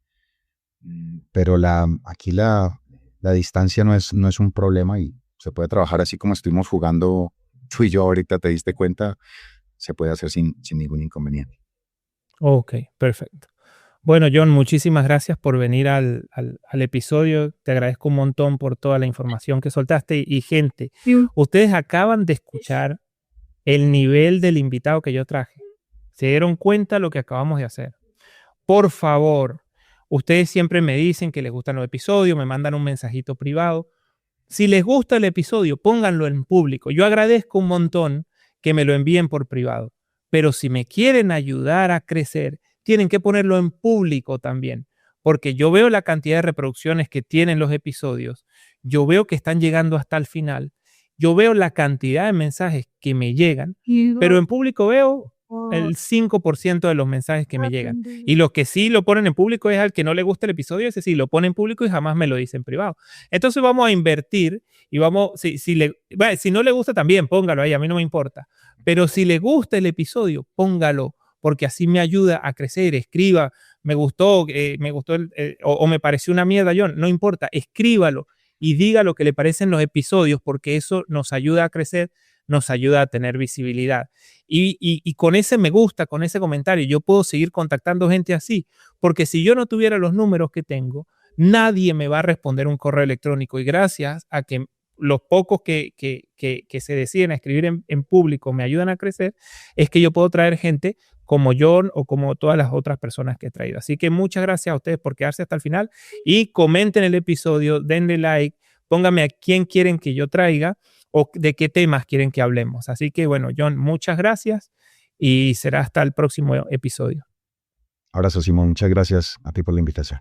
Pero aquí la distancia no es un problema y se puede trabajar así como estuvimos jugando tú y yo ahorita, te diste cuenta, se puede hacer sin ningún inconveniente. Ok, perfecto. Bueno, John, muchísimas gracias por venir al episodio. Te agradezco un montón por toda la información que soltaste. Y gente, ustedes acaban de escuchar el nivel del invitado que yo traje. ¿Se dieron cuenta lo que acabamos de hacer? Por favor, ustedes siempre me dicen que les gustan los episodios, me mandan un mensajito privado. Si les gusta el episodio, pónganlo en público. Yo agradezco un montón que me lo envíen por privado, pero si me quieren ayudar a crecer, tienen que ponerlo en público también, porque yo veo la cantidad de reproducciones que tienen los episodios, yo veo que están llegando hasta el final, yo veo la cantidad de mensajes que me llegan, pero en público veo el 5% de los mensajes que me llegan. Y los que sí lo ponen en público es al que no le gusta el episodio, ese sí lo pone en público y jamás me lo dice en privado. Entonces vamos a invertir y vamos, si no le gusta también, póngalo ahí, a mí no me importa. Pero si le gusta el episodio, póngalo, porque así me ayuda a crecer. Escriba, me gustó o me pareció una mierda, John, no importa, escríbalo y diga lo que le parecen los episodios, porque eso nos ayuda a crecer, nos ayuda a tener visibilidad. Y con ese me gusta, con ese comentario, yo puedo seguir contactando gente así, porque si yo no tuviera los números que tengo, nadie me va a responder un correo electrónico. Y gracias a que los pocos que se deciden a escribir en público me ayudan a crecer, es que yo puedo traer gente como John o como todas las otras personas que he traído. Así que muchas gracias a ustedes por quedarse hasta el final y comenten el episodio, denle like, pónganme a quién quieren que yo traiga o de qué temas quieren que hablemos. Así que bueno, John, muchas gracias y será hasta el próximo episodio. Abrazo, Simón. Muchas gracias a ti por la invitación.